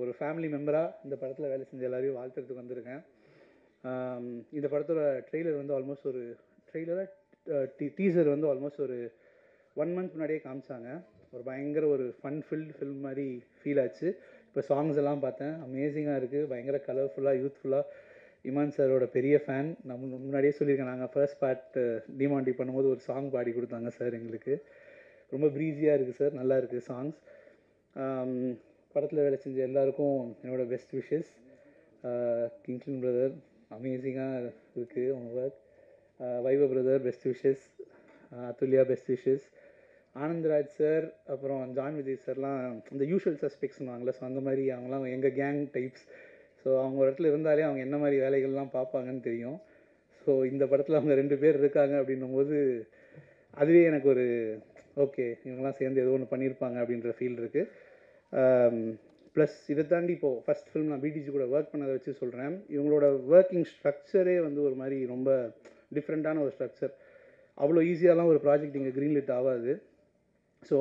ஒரு family மெம்பராக இந்த படத்தில் வேலை செஞ்ச எல்லாரையும் வாழ்த்துறதுக்கு வந்திருக்கேன். இந்த படத்தோட ட்ரெய்லர் வந்து ஆல்மோஸ்ட் ஒரு டீசர் வந்து ஆல்மோஸ்ட் ஒரு 1 month முன்னாடியே காமிச்சாங்க. ஒரு பயங்கர ஒரு ஃபன்ஃபில்டு ஃபில்ம் மாதிரி ஃபீல் ஆச்சு. இப்போ சாங்ஸ் எல்லாம் பார்த்தேன், அமேசிங்காக இருக்குது, பயங்கர கலர்ஃபுல்லாக, யூத்ஃபுல்லாக. இமான் சாரோட பெரிய ஃபேன். நம்ம முன்னாடியே சொல்லியிருக்கேன், நாங்கள் ஃபர்ஸ்ட் பார்ட் டிமாண்டி பண்ணும்போது ஒரு சாங் பாடி கொடுத்தாங்க சார் எங்களுக்கு. ரொம்ப ப்ரீஸியாக இருக்குது சார், நல்லா இருக்குது சாங்ஸ். படத்தில் வேலை செஞ்ச எல்லாருக்கும் என்னோடய பெஸ்ட் விஷஸ். கிங்ஸ்லின் பிரதர், அமேசிங்காக இருக்குது உங்கள் ஒர்க். வைவ brother, best wishes. Athulya, best wishes. Anandraj sir, அப்புறம் ஜான் விஜய் சார்லாம் இந்த யூஷுவல் சஸ்பெக்ட்ஸ்னுவாங்களே, ஸோ அந்த மாதிரி அவங்களாம் எங்கள் கேங் டைப்ஸ். ஸோ அவங்க ஒரு இடத்துல இருந்தாலே அவங்க என்ன மாதிரி வேலைகள்லாம் பார்ப்பாங்கன்னு தெரியும். ஸோ இந்த படத்தில் அவங்க 2 பேர் இருக்காங்க அப்படின்னும்போது அதுவே எனக்கு ஒரு ஓகே, இவங்கெல்லாம் சேர்ந்து ஏதோ ஒன்று பண்ணியிருப்பாங்க அப்படின்ற ஃபீல் இருக்குது. ப்ளஸ் இதை தாண்டி இப்போது ஃபஸ்ட் ஃபிலிம் நான் பிடிஜி கூட ஒர்க் பண்ணதை வச்சு சொல்கிறேன். இவங்களோட ஒர்க்கிங் ஸ்ட்ரக்சரே வந்து ஒரு மாதிரி ரொம்ப டிஃப்ரெண்ட்டான ஒரு ஸ்ட்ரக்சர். அவ்வளோ ஈஸியாலாம் ஒரு ப்ராஜெக்ட் இங்கே க்ரீன்லிட் ஆகாது. ஸோ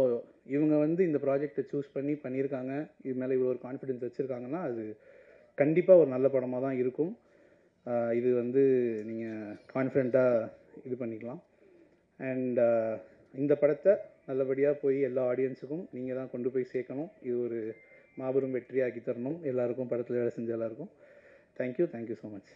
இவங்க வந்து இந்த ப்ராஜெக்டை சூஸ் பண்ணியிருக்காங்க, இது மேலே இவ்வளோ ஒரு கான்ஃபிடென்ஸ் வச்சுருக்காங்கன்னா அது கண்டிப்பாக ஒரு நல்ல படமாக தான் இருக்கும். இது வந்து நீங்கள் கான்ஃபிடெண்ட்டாக இது பண்ணிக்கலாம். அண்ட் இந்த படத்தை நல்லபடியாக போய் எல்லா ஆடியன்ஸுக்கும் நீங்கள் தான் கொண்டு போய் சேர்க்கணும். இது ஒரு மாபெரும் வெற்றியாக்கி தரணும் எல்லாருக்கும், படத்தில் வேலை செஞ்ச எல்லாருக்கும். Thank you so much.